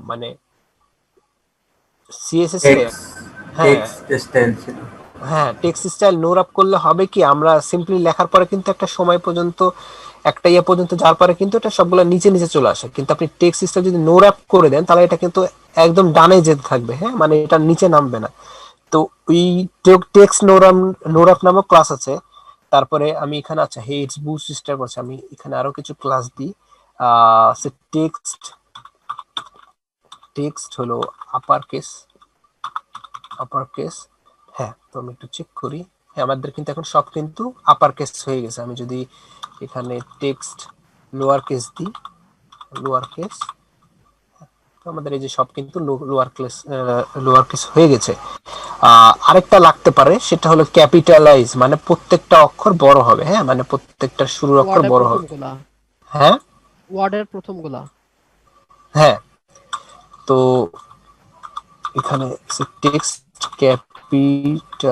মানে সিএসএস এ, টেক্সট হ্যাঁ টেক্সট স্টাইল ছিল। হ্যাঁ টেক্সট স্টাইল নো র্যাপ করলে হবে কি, আমরা সিম্পলি লেখার পরে কিন্তু একটা সময় পর্যন্ত, একটা ইয়ে পর্যন্ত যাওয়ার পরে কিন্তু এটা সবগুলো নিচে নিচে চলে আসে, কিন্তু আপনি টেক্সট স্টাইল যদি নো র্যাপ করে দেন তাহলে এটা কিন্তু একদম ডানে যেতে থাকবে, হ্যাঁ মানে এটা নিচে নামবে না। তো ওই টেক্সট নো র্যাপ নামক ক্লাস আছে। তারপরে আমি এখানে আচ্ছা হেডস বুস্ট স্টার আছে, আমি এখানে আরো কিছু ক্লাস দিই। টেক্সট টেক্সট হলো আপার কেস, আপার কেস, হ্যাঁ। তো আমি একটু চেক করি, আমাদের কিন্তু এখন সব কিন্তু আপার কেস হয়ে গেছে। আমি যদি এখানে টেক্সট লোয়ার কেস দিই, লোয়ার কেস, তো আমাদের এই যে সব কিন্তু লোয়ার কেস হয়ে গেছে। আরেকটা লাগতে পারে, সেটা হলো ক্যাপিটালাইজ, মানে প্রত্যেকটা অক্ষর বড় হবে। হ্যাঁ, মানে প্রত্যেকটা শুরুর অক্ষর ওয়ার্ডের বড় হবে। প্রথমগুলা, হ্যাঁ ওয়ার্ডের প্রথমগুলা। হ্যাঁ, তো এখানে টেক্সট ক্যাপিটালাইজ,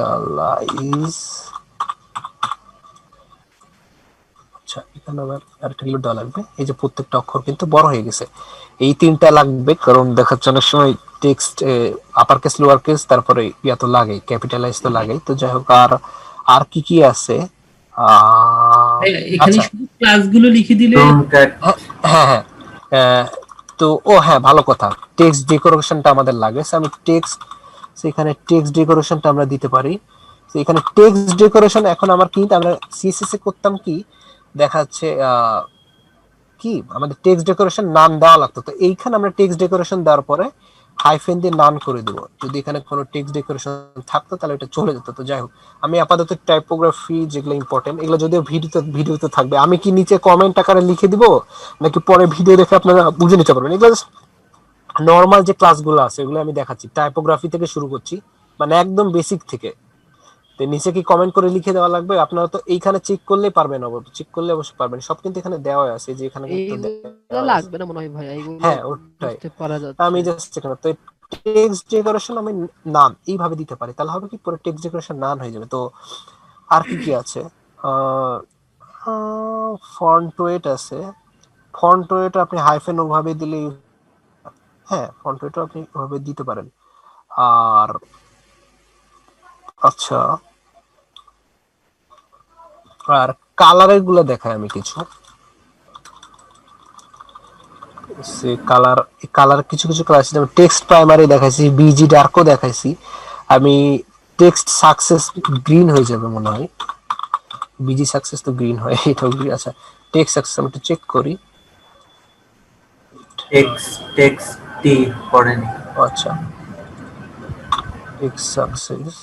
আচ্ছা এখানে আবার আরেকটা রিলোড দেওয়া লাগবে। এই যে প্রত্যেকটা অক্ষর কিন্তু বড় হয়ে গেছে, এই তিনটা লাগবে, কারণ দেখাচ্ছে অনেক সময় text upper case lower case তারপরে ইয়া তো লাগে, ক্যাপিটালাইজ তো লাগে। তো যাই হোক, আর আর কি কি আছে? এখানে আচ্ছা শুধু ক্লাসগুলো লিখে দিলে হ্যাঁ হ্যাঁ, তো ও হ্যাঁ ভালো কথা, টেক্সট ডেকোরেশনটা আমাদের লাগে। আমি টেক্সট, সেখানে টেক্সট ডেকোরেশনটা আমরা দিতে পারি। তো এখানে টেক্সট ডেকোরেশন এখন আমার কি, আমরা সিএসএস এ করতাম কি দেখা যাচ্ছে কি আমাদের টেক্সট ডেকোরেশন নাম দেওয়া লাগতো। তো এইখানে আমরা টেক্সট ডেকোরেশন দেওয়ার পরে হাইফেন দিয়ে নাম করে দেবো। যদি এখানে কোনো টেক্সট ডেকোরেশন থাকতো তাহলে এটা চলে যেত। তো যাই হোক, আমি আপাতত টাইপোগ্রাফি যেগুলো ইম্পর্টেন্ট এগুলো যদিও ভিডিওতে থাকবে, আমি কি নিচে কমেন্ট আকারে লিখে দিব নাকি পরে ভিডিও দেখে আপনারা বুঝে নিতে পারবেন? এগুলো নর্মাল যে ক্লাসগুলো আছে এগুলো আমি দেখাচ্ছি, টাইপোগ্রাফি থেকে শুরু করছি, মানে একদম বেসিক থেকে। তো নিচে কি কমেন্ট করে লিখে দেওয়া লাগবে? আপনারা তো এইখানে চেক করলেই পারবেন, চেক করলে অবশ্যই পারবেন। সব কিন্তু এখানে দেওয়া আছে, যে এখানে কিন্তু এইগুলো লাগবে না মনে হয় ভাই, এইগুলো হ্যাঁ ওটাই বুঝতে পারা আমি যাচ্ছে। জাস্ট এখানে তো টেক্সট ডেকোরেশন আমি নাম এইভাবে দিতে পারি, তাহলে হবে কি পুরো টেক্সট ডেকোরেশন নাম হয়ে যাবে। তো আর কি কি আছে? ফন্ট ওয়েট আছে, ফন্ট ওয়েট আপনি হাইফেন ওভাবে দিলে, হ্যাঁ ফন্ট ওয়েটও আপনি ওভাবে দিতে পারেন। আর আচ্ছা, আর কালারের গুলো দেখাই আমি কিছু, সে কালার, কালার কিছু কিছু কালার আছে, যেমন টেক্সট প্রাইমারি দেখাইছি, বিজি ডার্কও দেখাইছি আমি। টেক্সট সাকসেস গ্রিন হয়ে যাবে মনে হয়, বিজি সাকসেস তো গ্রিন হয়, এটাও গ্রিন। আচ্ছা টেক্সট সাকসেস আমি একটু চেক করি, টেক্সট টি পড়েনি। আচ্ছা টেক্সট সাকসেস,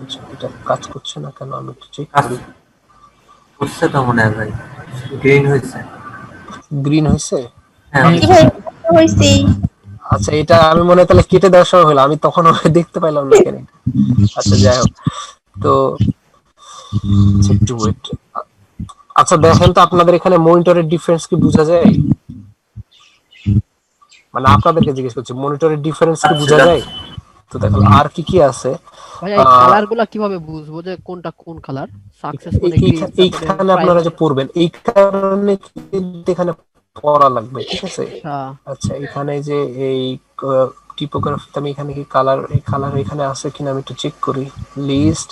আচ্ছা এটা কাজ করছে না কেন, আমি একটু চেক করি। করছে তো মনে হয় ভাই, গ্রিন হয়েছে। গ্রিন হয়েছে? হ্যাঁ জি ভাই হইছে। আচ্ছা এটা আমি মনে হয় তাহলে কেটে দেওয়ার সময় হলো, আমি তখন দেখতে পাইলাম না কেন। আচ্ছা যাই হোক, তো একটু ওয়েট। আচ্ছা দেখেন তো আপনাদের এখানে মনিটরের ডিফারেন্স কি বোঝা যায়? মানে আপনাদেরকে জিজ্ঞেস করছি, মনিটরের ডিফারেন্স কি বোঝা যায়? তো দেখো আর কি কি আছে। ভাই এই কালারগুলো কিভাবে বুঝবো যে কোনটা কোন কালার? সাকসেস মানে গ্রিন, এইখানে আপনারা যে পড়বেন এই কারণে কিন্তু এখানে পড়া লাগবে, ঠিক আছে? আচ্ছা এখানে যে এই টিপোগ্রাফিতে আমি এখানে কি কালার, এই কালার এখানে আছে কিনা আমি একটু চেক করি। লিস্ট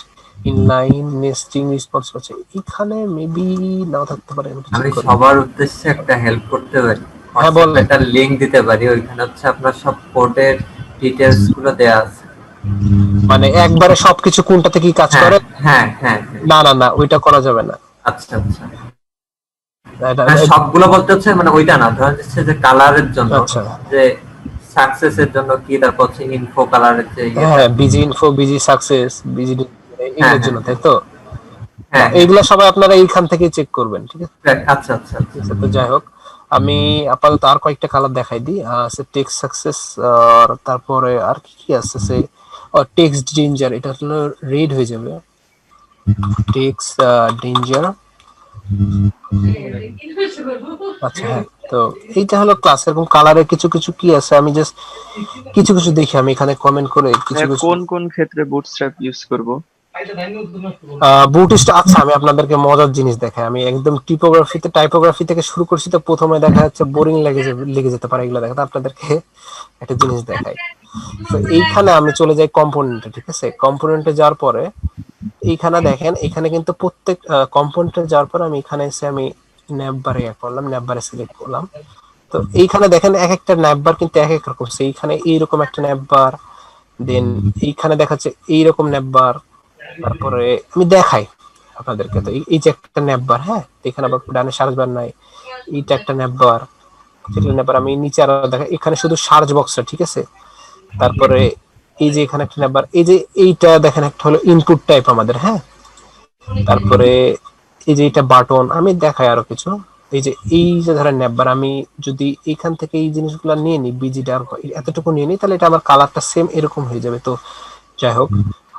ইনলাইন নেস্টিং রেসপন্স আছে, এখানে মেবি নাও থাকতে পারে। আমি সবার উদ্দেশ্যে একটা হেল্প করতে পারি, হ্যাঁ বল, একটা লিংক দিতে পারি, ওইখানে হচ্ছে আপনার সব কোডের ডিটেইলস গুলো দেয়া আছে। মানে একবারে সবকিছু কোনটাতে কি কাজ করে? হ্যাঁ হ্যাঁ, না না না ওইটা করা যাবে না। আচ্ছা আচ্ছা, সবগুলো বলতে হচ্ছে মানে ওইটা না, ধরা যাচ্ছে যে কালারের জন্য, যে সাকসেসের জন্য কি, তারপর হচ্ছে ইনফো কালারের যে হ্যাঁ busy info, busy success, busy এগুলোর জন্য, তাই তো? হ্যাঁ এইগুলো সবাই আপনারা এইখান থেকে চেক করবেন, ঠিক আছে? আচ্ছা আচ্ছা আচ্ছা। তো যাই হোক, আমি আপাতত আর কয়েকটা কালার দেখাই দিই। টেক্সট সাকসেস, আর তারপরে আর কি কি আছে, সে টেক্সট ডেঞ্জার, এটা হলো রেড হয়ে যাবে। টেক্সট ডেঞ্জার, আচ্ছা হ্যাঁ। তো এইটা হলো ক্লাস। এরকম কালারে কিছু কিছু কি আছে আমি জাস্ট কিছু কিছু দেখি, আমি এখানে কমেন্ট করে কিছু কিছু। কোন কোন ক্ষেত্রে বুটস্ট্র্যাপ ইউজ করব? বুটস্ট্র্যাপ, আচ্ছা আমি আপনাদেরকে মজার জিনিস দেখাই। আমি একদম টাইপোগ্রাফি থেকে শুরু করছি, তো প্রথমে দেখা যাচ্ছে বোরিং লেগে যেতে পারে এগুলো দেখাতে। আপনাদেরকে একটা জিনিস দেখাই। তো এইখানে আমি চলে যাই কম্পোনেন্টে, ঠিক আছে? কম্পোনেন্টে যাওয়ার পরে এইখানে দেখেন, এখানে কিন্তু প্রত্যেক কম্পোনেন্টে যাওয়ার পরে আমি এখানে এসে আমি ন্যাববারে করলাম, ন্যাববারে সিলেক্ট করলাম। তো এইখানে দেখেন এক একটা ন্যাববার কিন্তু এক এক রকম। এইখানে এইরকম একটা ন্যাববার, দেন এইখানে দেখাচ্ছে এইরকম ন্যাববার। তারপরে আমি দেখাই আপনাদেরকে, তো এই যে একটা ন্যাববার, হ্যাঁ এখানে আবার ডানে সার্চ বার নাই, এইটা একটা ন্যাববার। আমি নিচে আরো দেখা, এখানে শুধু সার্চ বক্সটা, ঠিক আছে? তারপরে এই যে এখানে একটা নাম্বার, এই যে এইটা দেখেন একটা হলো ইনপুট টাইপ আমাদের, হ্যাঁ। তারপরে এই যে এটা বাটন, আমি দেখাই আরো কিছু। এই যে ধরেন নাম্বার, আমি যদি এখান থেকে এই জিনিসগুলো নিয়ে নিই, বিজি ডার্ক এতটুকু নিয়ে নিই, তাহলে এটা আমার কালারটা সেম এরকম হয়ে যাবে। তো যাই হোক,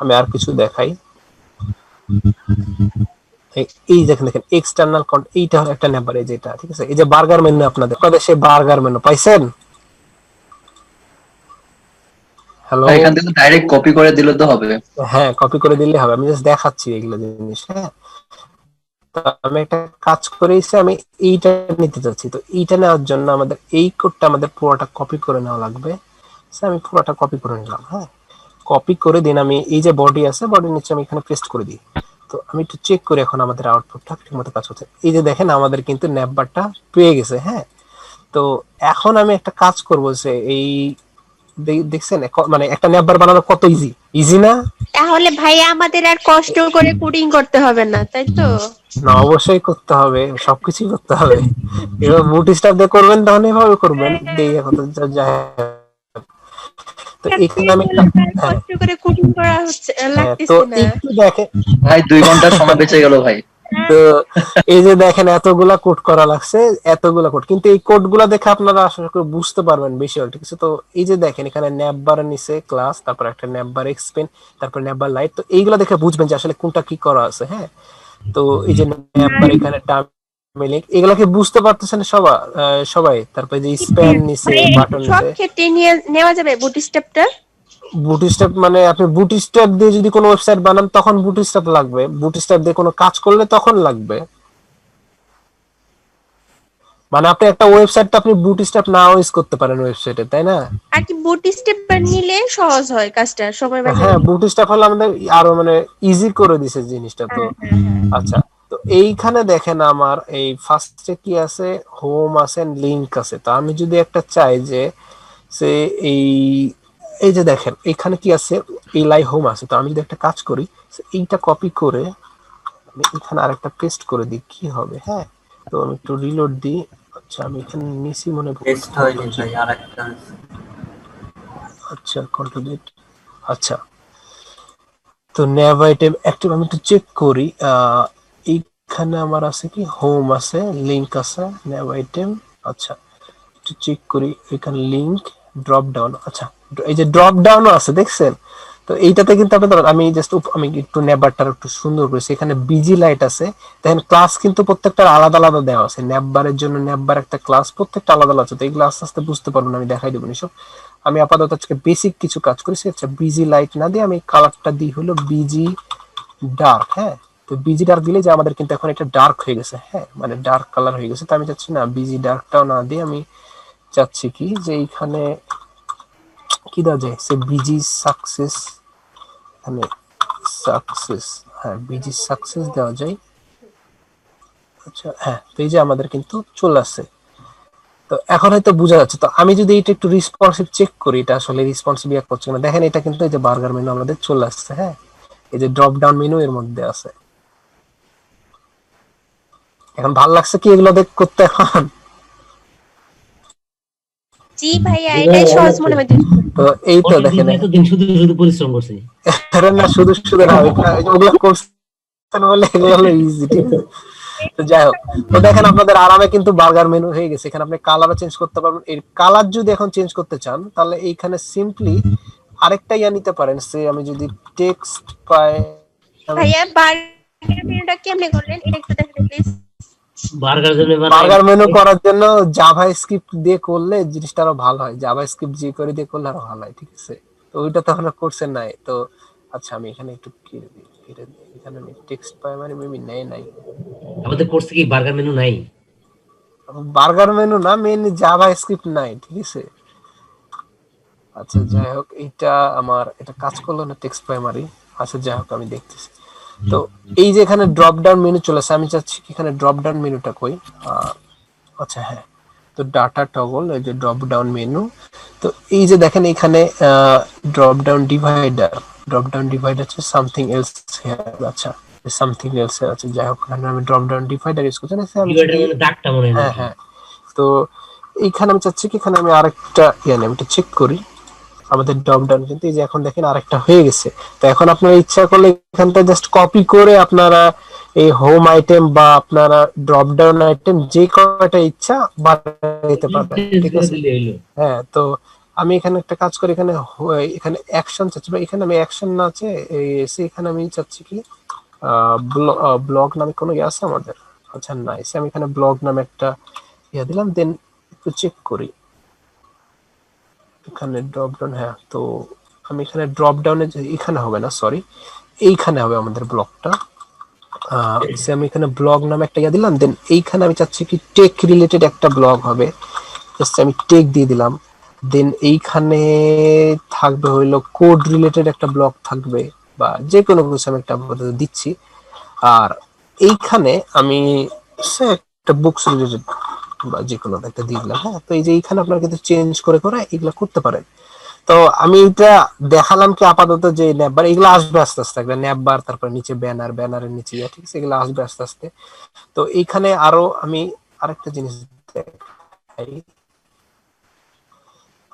আমি আর কিছু দেখাই। এই দেখেন দেখেন এক্সটার্নাল কন্ট, এইটা হলো একটা নাম্বার, এই যেটা, ঠিক আছে। এই যে বার্গার মেনু, আপনাদের সেই বার্গার মেনু পাইছেন? হ্যালো, এখান থেকে ডাইরেক্ট কপি করে দিলে তো হবে? হ্যাঁ, কপি করে দিলে হবে। আমি জাস্ট দেখাচ্ছি এগুলো জিনিস, হ্যাঁ। তো আমি একটা কাজ করেছি, আমি এইটা নিতে চাচ্ছি। তো এইটা নেওয়ার জন্য আমাদের এই কোডটা আমাদের পুরোটা কপি করে নেওয়া লাগবে। আমি পুরোটা কপি করে নিলাম, হ্যাঁ। কপি করে দিন, আমি এই যে বডি আছে, বডির নিচে আমি এখানে পেস্ট করে দিই। তো আমি একটু চেক করি এখন আমাদের আউটপুটটা ঠিকমতো কাজ হচ্ছে। এই যে দেখেন আমাদের কিন্তু ন্যাপবারটা পেয়ে গেছে, হ্যাঁ। তো এখন আমি একটা কাজ করবো, যে এই দেখছেন মানে একটা ন্যাপবার বানানো কত ইজি, ইজি না? তাহলে ভাইয়া আমাদের আর কষ্ট করে কোডিং করতে হবে না, তাই তো? না, অবশ্যই করতে হবে, সবকিছুই করতে হবে। এবার বুটস্ট্র্যাপ দিয়ে করবেন তখন এভাবে করবেন, দিয়ে এখন তো এখানে আমি কষ্ট করে কোডিং করা হচ্ছে তো লাগতেছে না। একটু দেখেন ভাই 2 ঘন্টা সময় বেঁচে গেল ভাই। তো এই যে দেখেন এতগুলা কোড করা লাগছে, এতগুলা কোড, কিন্তু এই কোড গুলা দেখে আপনারা আশা করি বুঝতে পারবেন বেশি, ঠিক আছে। তো এই যে দেখেন এখানে ন্যাপবার নিচে ক্লাস, তারপর একটা ন্যাপবার এক্সপেন, তারপর ন্যাপবার লাইট, তো এইগুলা দেখে বুঝবেন যে আসলে কোনটা কি করা আছে, হ্যাঁ। তো এই যে ন্যাপবার এখানে টার্মিনেট, এগুলাকে বুঝতে পারতেছেন সবাই। তারপর যে স্প্যান নিচে, বাটন সব নিচে, ক্ষেত্রে নেওয়া যাবে বুটস্ট্র্যাপটা? বুটস্ট্র্যাপ মানে আপনি বুটস্ট্র্যাপ দিয়ে যদি কোনো ওয়েবসাইট বানান তখন বুটস্ট্র্যাপ লাগবে, বুটস্ট্র্যাপ দিয়ে কোনো কাজ করলে তখন লাগবে। মানে আপনি একটা ওয়েবসাইটটা আপনি বুটস্ট্র্যাপ নাও ইউজ করতে পারেন ওয়েবসাইটে, তাই না? আর কি বুটস্ট্র্যাপ নিলে সহজ হয় কাজটা, সময় বাঁচে। হ্যাঁ, বুটস্ট্র্যাপ হলে আমাদের আরো মানে ইজি করে দিছে জিনিসটা। তো আচ্ছা, তো এইখানে দেখেন আমার এই ফার্স্টে কি আছে, হোম আছে, লিংক আছে। তো আমি যদি একটা চাই যে সে এই যে দেখেন এখানে কি আছে, এই লাই হোম আছে। তো আমি যদি একটা কাজ করি, এইটা কপি করে আমি এখানে আরেকটা পেস্ট করে দিই, কি হবে, হ্যাঁ। তো আমি একটু রিলোড দিই। আচ্ছা, আমি এখানে নিচি মনে টেস্ট হয়নি ভাই, আরেকটা। আচ্ছা, কন্ট্রোল জেড। আচ্ছা, তো ন্যাভ আইটেম অ্যাক্টিভ, আমি একটু চেক করি। এইখানে আমার আছে কি, হোম আছে, লিংক আছে, ন্যাভ আইটেম। আচ্ছা, একটু চেক করি, এখানে লিংক, ড্রপ ডাউন। আচ্ছা, এই যে ড্রপ ডাউনও আছে, দেখছেন? তো এইটাতে কিন্তু আমি জাস্ট আমি একটু ন্যাববারটা একটু সুন্দর করেছি। এখানে বিজি লাইট আছে, দেখেন ক্লাস কিন্তু প্রত্যেকটা আলাদা আলাদা দেওয়া আছে। ন্যাববারের জন্য ন্যাববার একটা ক্লাস, প্রত্যেকটা আলাদা আলাদা আছে। তো এইগুলো আস্তে আস্তে বুঝতে পারবেন, আমি দেখাই দেবো সব। আমি আপাতত আজকে বেসিক কিছু কাজ করেছি। আচ্ছা, বিজি লাইট না দিয়ে আমি কালারটা দিই হলো বিজি ডার্ক, হ্যাঁ। তো বিজি ডার্ক দিলে যে আমাদের কিন্তু এখন এটা ডার্ক হয়ে গেছে, হ্যাঁ, মানে ডার্ক কালার হয়ে গেছে। তো আমি চাচ্ছি না বিজি ডার্কটাও না দিয়ে, আমি চাচ্ছি কি যে এইখানে কি দেওয়া যায়, সে বিজি সাকসেস, মানে সাকসেস, হ্যাঁ, বিজি সাকসেস দেওয়া যায়। আচ্ছা, হ্যাঁ, তো এই যে আমাদের কিন্তু চলে আসছে। তো এখন হয়তো বোঝা যাচ্ছে। তো আমি যদি এটা একটু রেসপন্সিভ চেক করি, এটা আসলে রেসপন্সিভ করছে না, দেখেন এটা কিন্তু এই যে বার্গার মেনু আমাদের চলে আসছে, হ্যাঁ। এই যে ড্রপ ডাউন মেনু এর মধ্যে আছে। এখন ভালো লাগছে কি এগুলো করতে এখন? জি ভাইয়া, এটাই সহজ মনে হয়। তো এই তো দেখেন, এতদিন শুধু শুধু পরিশ্রম করছি। না শুধু শুধু না, ওগুলো করছেন বলে এগুলো হলো ইজি, ঠিক আছে। তো যাই হোক, তো দেখেন আপনাদের আরামে কিন্তু বার্গার মেনু হয়ে গেছে। এখানে আপনি কালারও চেঞ্জ করতে পারবেন। এর কালার যদি এখন চেঞ্জ করতে চান, তাহলে এইখানে সিম্পলি আরেকটা নিতে পারেন। সে আমি যদি টেক্সট পাই, ভাইয়া বার্গার মেনুটা কেমনে করলেন এটা একটু দেখাবেন প্লিজ? বার্গার মেনু করার জন্য জাভা স্ক্রিপ্ট দিয়ে করলে জিনিসটা আরো ভালো হয়। জাভা স্ক্রিপ্ট যে করে দিয়ে করলে আরো ভালো হয়, ঠিক আছে। তো ওইটা তো আমরা করছেন নাই। তো আচ্ছা, আমি এখানে একটু এখানে টেক্সট প্রাইমারি মেবি নাই। আমাদের কোর্সে কি বার্গার মেনু নাই? বার্গার মেনু না, মেইনলি জাভা স্ক্রিপ্ট নাই, ঠিক আছে। আচ্ছা, যাই হোক, এটা কাজ করলো না টেক্সট প্রাইমারি। আচ্ছা, যাই হোক, আমি দেখতেছি। তো এই যে এখানে ড্রপ ডাউন মেনু চলে আসে, আমি চাচ্ছি এখানে ড্রপ ডাউন মেনুটা কই। আচ্ছা, হ্যাঁ, তো ডাটা টগল, এই যে ড্রপ ডাউন মেনু। তো এই যে দেখেন এখানে ড্রপ ডাউন ডিভাইডার আছে, সামথিং এলস হিয়ার। আচ্ছা, সামথিং এলস আছে। যাই হোক, এখানে আমি ড্রপ ডাউন ডিভাইডার ইউজ করছি না, হ্যাঁ। তো এইখানে আমি চাচ্ছি কি এখানে আমি আরেকটা আমি একটু চেক করি। আমাদের ড্রপ ডাউন কিন্তু এই যে এখন দেখেন আরেকটা হয়ে গেছে। তো এখন আপনারা ইচ্ছা করলে এখানটা জাস্ট কপি করে আপনারা এই হোম আইটেম বা আপনারা ড্রপ ডাউন আইটেম যে কয়টা ইচ্ছা বানাইতে পারবেন, ঠিক আছে? হ্যাঁ, তো আমি এখানে একটা কাজ করি, এখানে এখানে অ্যাকশন চাচ্ছি, বা এখানে আমি অ্যাকশন না আছে এখানে আমি চাচ্ছি কি ব্লগ নামে কোনো ইয়ে আছে আমাদের? আচ্ছা না, আমি এখানে ব্লগ নামে একটা ইয়া দিলাম, দেন একটু চেক করি এখানে ড্রপ ডাউন। হ্যাঁ, তো আমি এখানে ড্রপ ডাউনে এখানে হবে না, সরি, এইখানে হবে আমাদের ব্লগটা। আমি এখানে ব্লগ নামে একটা ইয়া দিলাম, দেন এইখানে আমি চাচ্ছি কি টেক রিলেটেড একটা ব্লগ হবে, জাস্ট আমি টেক দিয়ে দিলাম। দেন এইখানে থাকবে হইলো কোড রিলেটেড একটা ব্লগ থাকবে, বা যে কোনো কিছু আমি একটা দিচ্ছি। আর এইখানে আমি একটা বুকস রিলেটেড বা যে কোনো একটা দিয়ে দিলাম। হ্যাঁ, তো এই যে এইখানে আপনারা কিন্তু চেঞ্জ করে করে এগুলো করতে পারেন। তো আমি এটা দেখালাম কি আপাতত যে ন্যাপবার এগুলো আসবে আস্তে আস্তে, একটা ন্যাপবার, তারপর নিচে ব্যানার, ব্যানারের নিচে ঠিক আছে, এগুলো আসবে আস্তে আস্তে। তো এইখানে আরো আমি আরেকটা জিনিস দেখাই।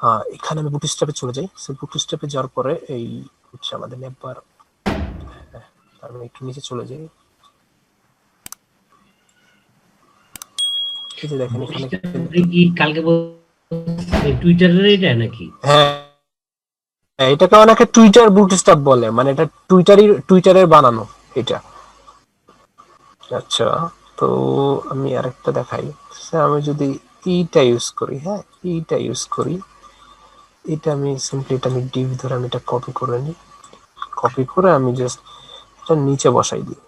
হ্যাঁ, এখানে আমি বুটস্ট্র্যাপে চলে যাই। বুটস্ট্র্যাপে যাওয়ার পরে এই হচ্ছে আমাদের ন্যাপবার, আমি একটু নিচে চলে যাই। এই যে দেখেন এখানে কি কালকে টুইটারের এটা নাকি? হ্যাঁ, এটাকে অনেকে টুইটার বুটস্ট্র্যাপ বলে, মানে এটা টুইটারের বানানো এটা। আচ্ছা, তো আমি আরেকটা দেখাই। আমি যদি এইটা ইউজ করি, হ্যাঁ এইটা ইউজ করি, এটা আমি সিম্পলি এটা আমি ডিভ ধরে আমি এটা কপি করে নিই, কপি করে আমি জাস্ট এটা নিচে বসাই দিই।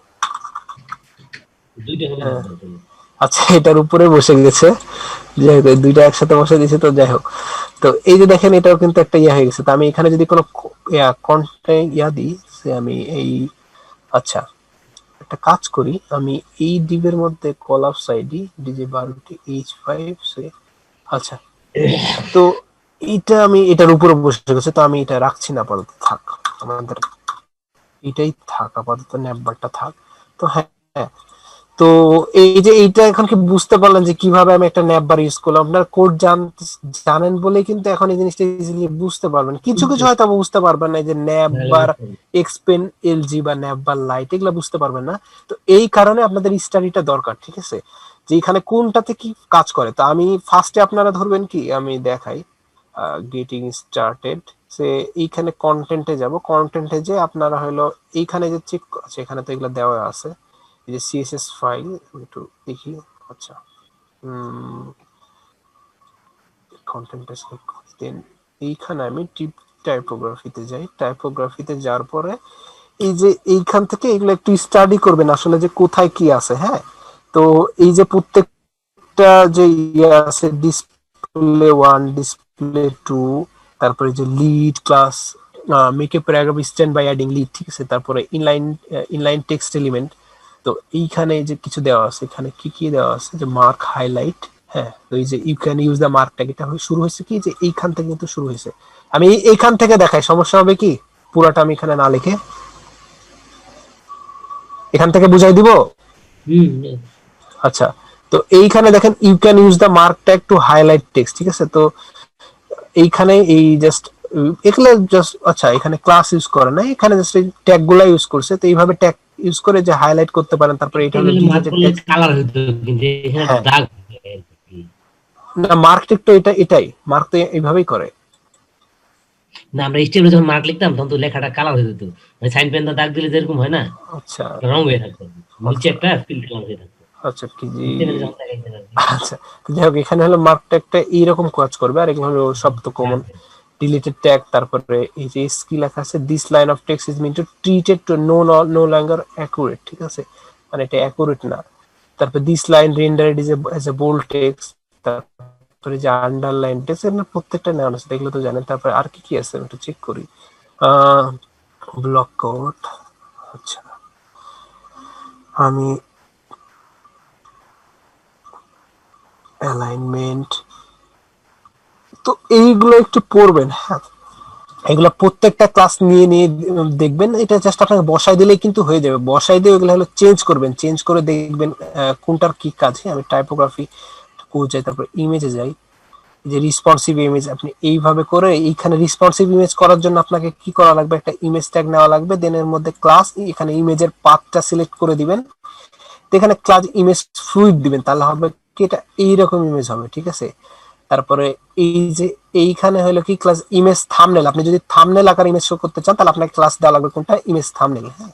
আচ্ছা, এটার উপরে বসে গেছে, যাই হোক দুইটা একসাথে বসে দিয়েছে, তো যাই হোক। তো এই যে দেখেন এটাও কিন্তু একটা ইয়া হয়ে গেছে। তো আমি এখানে যদি কোনো কন্টেন্ট ইয়া দিই, আমি এই আচ্ছা একটা কাজ করি, আমি এই ডিভের মধ্যে কলাপস আইডি ডিজে 12টি H5 আচ্ছা, তো এইটা আমি এটার উপরে বসে গেছে, তো আমি এটা রাখছি না আপাতত, থাক আমাদের এটাই থাক আপাতত, ন্যাপবারটা থাক। তো হ্যাঁ, তো এই যে এইটা এখন কি বুঝতে পারলেন যে কিভাবে আমি একটা ন্যাপবার ইউজ করলাম? আপনার কোড জানেন বলে কিন্তু এখন এই জিনিসটা ইজিলি বুঝতে পারবেন। কিছু কিছু হয়তো বুঝতে পারবেন না, যে ন্যাপবার এক্সপেন এলজি বা ন্যাপবার লাইট এগুলা বুঝতে পারবেন না। তো এই কারণে আপনাদের স্টাডিটা দরকার, ঠিক আছে, যে এখানে কোনটাতে কি কাজ করে। তো আমি ফার্স্টে আপনারা ধরবেন কি, আমি দেখাই গেটিং স্টার্টেড, সে এইখানে কন্টেন্টে যাব, কন্টেন্টে যে আপনারা হলো এইখানে যে চেক আছে, এখানে তো এগুলো দেওয়া আছে, এই যে সিএসএস ফাইল একটু দেখি। আচ্ছা, কন্টেন্টে সিলেক্ট করে দেন এইখানে আমি টাইপোগ্রাফিতে যাই। টাইপোগ্রাফিতে যাওয়ার পরে এই যে এইখান থেকে এগুলো একটু স্টাডি করবেন আসলে যে কোথায় কি আছে। হ্যাঁ, তো এই যে প্রত্যেকটা যে ইয়ে আছে, ডিসপ্লে 1, ডিসপ্লে 2, তারপরে যে lead class, make a paragraph stand by adding lead, ঠিক আছে, তারপরে ইনলাইন টেক্সট এলিমেন্ট। তো এইখানে যে কিছু দেওয়া আছে, এখানে কি কি দেওয়া আছে, যে মার্ক হাইলাইট। হ্যাঁ, তো এই যে you can use the mark tag, এটা শুরু হয়েছে কি, যে এইখান থেকে কিন্তু শুরু হয়েছে। আমি এইখান থেকে দেখাই, সমস্যা হবে কি পুরাটা আমি এখানে না লিখে এখান থেকে বুঝাই দিব? আচ্ছা, তো এইখানে দেখেন you can use the mark tag to highlight text, ঠিক আছে। তো এইখানে এই জাস্ট এগুলো জাস্ট, আচ্ছা এখানে ক্লাস ইউজ করে না, এখানে জাস্ট এই ট্যাগ গুলা ইউজ করছে। তো এইভাবে ট্যাগ ইউজ করে যে হাইলাইট করতে পারেন। তারপরে এটা হলো কালার হইতো, কিন্তু এখানে দাগ না, মার্ক ট্যাগ তো এটাই মার্ক তো এইভাবেই করে না। আমরা স্টেপে যখন মার্ক লিখতাম তখন তো লেখাটা কালার হয়ে যেত, মানে সাইন পেন দাগ দিলে যেরকম হয় না, আচ্ছা রং হয়ে থাকতো, নিচে একটা ফিল কালার হয়ে থাকতো। আচ্ছা কি জি, আচ্ছা যাই হোক, এখানে হলো মার্ক ট্যাগটা এইরকম কাজ করবে। আর এখানে হলো সব তো কমন ডিলিটেড ট্যাগ। তারপরে এই যে কি লেখা আছে, this line of text is mean to treated to no longer accurate, ঠিক আছে, মানে এটা অ্যাকুরেট না। তারপর this line rendered is as a bold text, তারপরে যে আন্ডারলাইন টেক্সট, এর প্রত্যেকটা নেওয়া আছে, এগুলো তো জানেন। তারপরে আর কি কি আছে একটু চেক করি। ব্লক কোড, আচ্ছা আমি অ্যালাইনমেন্ট, তো এইগুলো একটু পড়বেন। হ্যাঁ, এগুলো প্রত্যেকটা ক্লাস নিয়ে নিয়ে দেখবেন। এটা জাস্ট আপনাকে বসাই দিলেই কিন্তু হয়ে যাবে। বসাই দিয়ে এগুলো হলো চেঞ্জ করবেন, চেঞ্জ করে দেখবেন কোনটার কি কাজ। আমি টাইপোগ্রাফি যাই, তারপর ইমেজে যাই, যে রেসপন্সিভ ইমেজ আপনি এইভাবে করে এইখানে রেসপন্সিভ ইমেজ করার জন্য আপনাকে কি করা লাগবে, একটা ইমেজ ট্যাগ নেওয়া লাগবে, দেন এর মধ্যে ক্লাস, এখানে ইমেজের পাথটা সিলেক্ট করে দিবেন, তো এখানে ক্লাস ইমেজ ফ্লুইড দিবেন, তাহলে হবে কি এটা এইরকম ইমেজ হবে, ঠিক আছে। তারপরে এই যে এইখানে হলো কি ক্লাস ইমেজ থাম্বনেল, আপনি যদি থাম্বনেল আকার ইমেজ শো করতে চান তাহলে আপনাকে ক্লাস দেওয়া লাগবে কোনটা, ইমেজ থাম্বনেল, হ্যাঁ।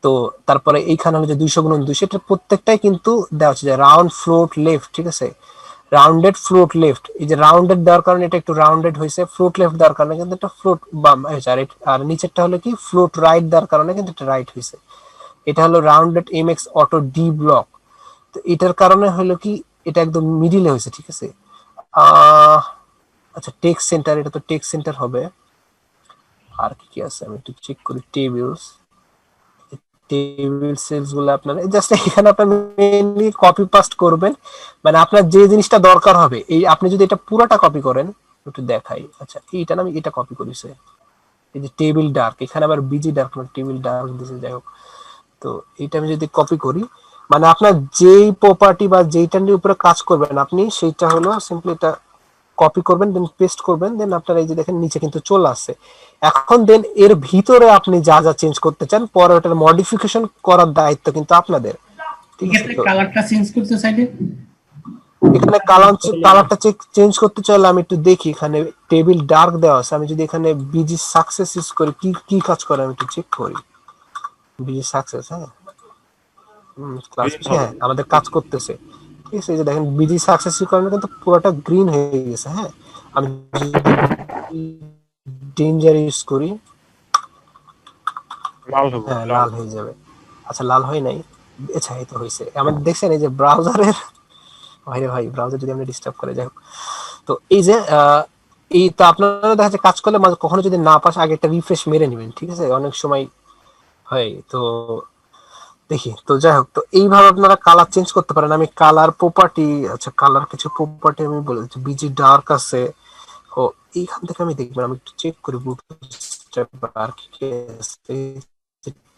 তো তারপরে এইখানে হলো যে 200x200, এটা প্রত্যেকটাই কিন্তু দেওয়া হচ্ছে যে রাউন্ড ফ্লোট লেফট, ঠিক আছে, রাউন্ডেড ফ্লোট লেফট, এই যে রাউন্ডেড দেওয়ার কারণে এটা একটু রাউন্ডেড হয়েছে, ফ্লোট লেফট দেওয়ার কারণে কিন্তু এটা ফ্লোট বাম হয়েছে, আর নিচেরটা হলো কি ফ্লোট রাইট দেওয়ার কারণে কিন্তু এটা রাইট হয়েছে। এটা হলো rounded MX auto D block, তো এটার কারণে হলো কি এটা একদম মিডিলে হয়েছে, ঠিক আছে। আচ্ছা টেক্সট সেন্টার, এটা তো টেক্সট সেন্টার হবে, আর কি কি আছে আমি একটু চেক করি, টেবিল সেলস গুলো আপনারা জাস্ট এখানে আপনারা মেইনলি কপি পাস্ট করবেন, মানে আপনার যে জিনিসটা দরকার হবে, এই আপনি যদি এটা পুরোটা কপি করেন, একটু দেখাই, আচ্ছা এইটা না আমি এটা কপি করেছি, এই যে টেবিল ডার্ক, এখানে আবার বিজি ডার্ক না টেবিল ডার্ক দিয়েছে, যাই হোক। তো এইটা আমি যদি কপি করি, মানে আপনার যেই প্রপার্টি বা যেইটা নিয়ে উপরে কাজ করবেন আপনি, সেইটা হলো সিম্পলি এটা কপি করবেন, দেন পেস্ট করবেন, দেন আপনারা এই যে দেখেন নিচে কিন্তু চলে আসছে। এখন দেন এর ভিতরে আপনি যা যা চেঞ্জ করতে চান পরে ওটার মডিফিকেশন করার দায়িত্ব কিন্তু আপনাদের, ঠিক আছে। তো কালারটা চেঞ্জ করতে চাইলে এখানে কালারটা চেঞ্জ করতে চাইলে আমি একটু দেখি, এখানে টেবিল ডার্ক দেওয়া আছে, আমি যদি এখানে বিজি সাকসেস ইউজ করি কি কি কাজ করে আমি একটু চেক করি, বিজি সাকসেস, হ্যাঁ ক্লাস, হ্যাঁ আমাদের কাজ করতেছে, ঠিক আছে। এই যে দেখেন বিজি সাকসেস ইউজ করলে কিন্তু পুরোটা গ্রিন হয়ে গেছে, হ্যাঁ। আমি ডেঞ্জার ইউজ করি, লাল হবে, হ্যাঁ লাল হয়ে যাবে, আচ্ছা লাল হয় নাই, আচ্ছা এই তো হয়েছে। আমাদের দেখছেন এই যে ব্রাউজারের ভাই ব্রাউজার যদি আমরা ডিস্টার্ব করে, যাই হোক। তো এই যে এই তো আপনারা দেখা যাচ্ছে কাজ করলে কখনো যদি না পাস আগে একটা রিফ্রেশ মেরে নেবেন, ঠিক আছে, অনেক সময় হয়। তো দেখি, তো যাই হোক, তো এইভাবে আপনারা কালার চেঞ্জ করতে পারেন। আমি কালার প্রপার্টি, আচ্ছা কালার কিছু প্রপার্টি আমি বলে দিচ্ছি, বিজি ডার্ক আছে, ও এইখান থেকে আমি দেখবেন, আমি একটু চেক করি বুটস্ট্র্যাপ আর কি আছে,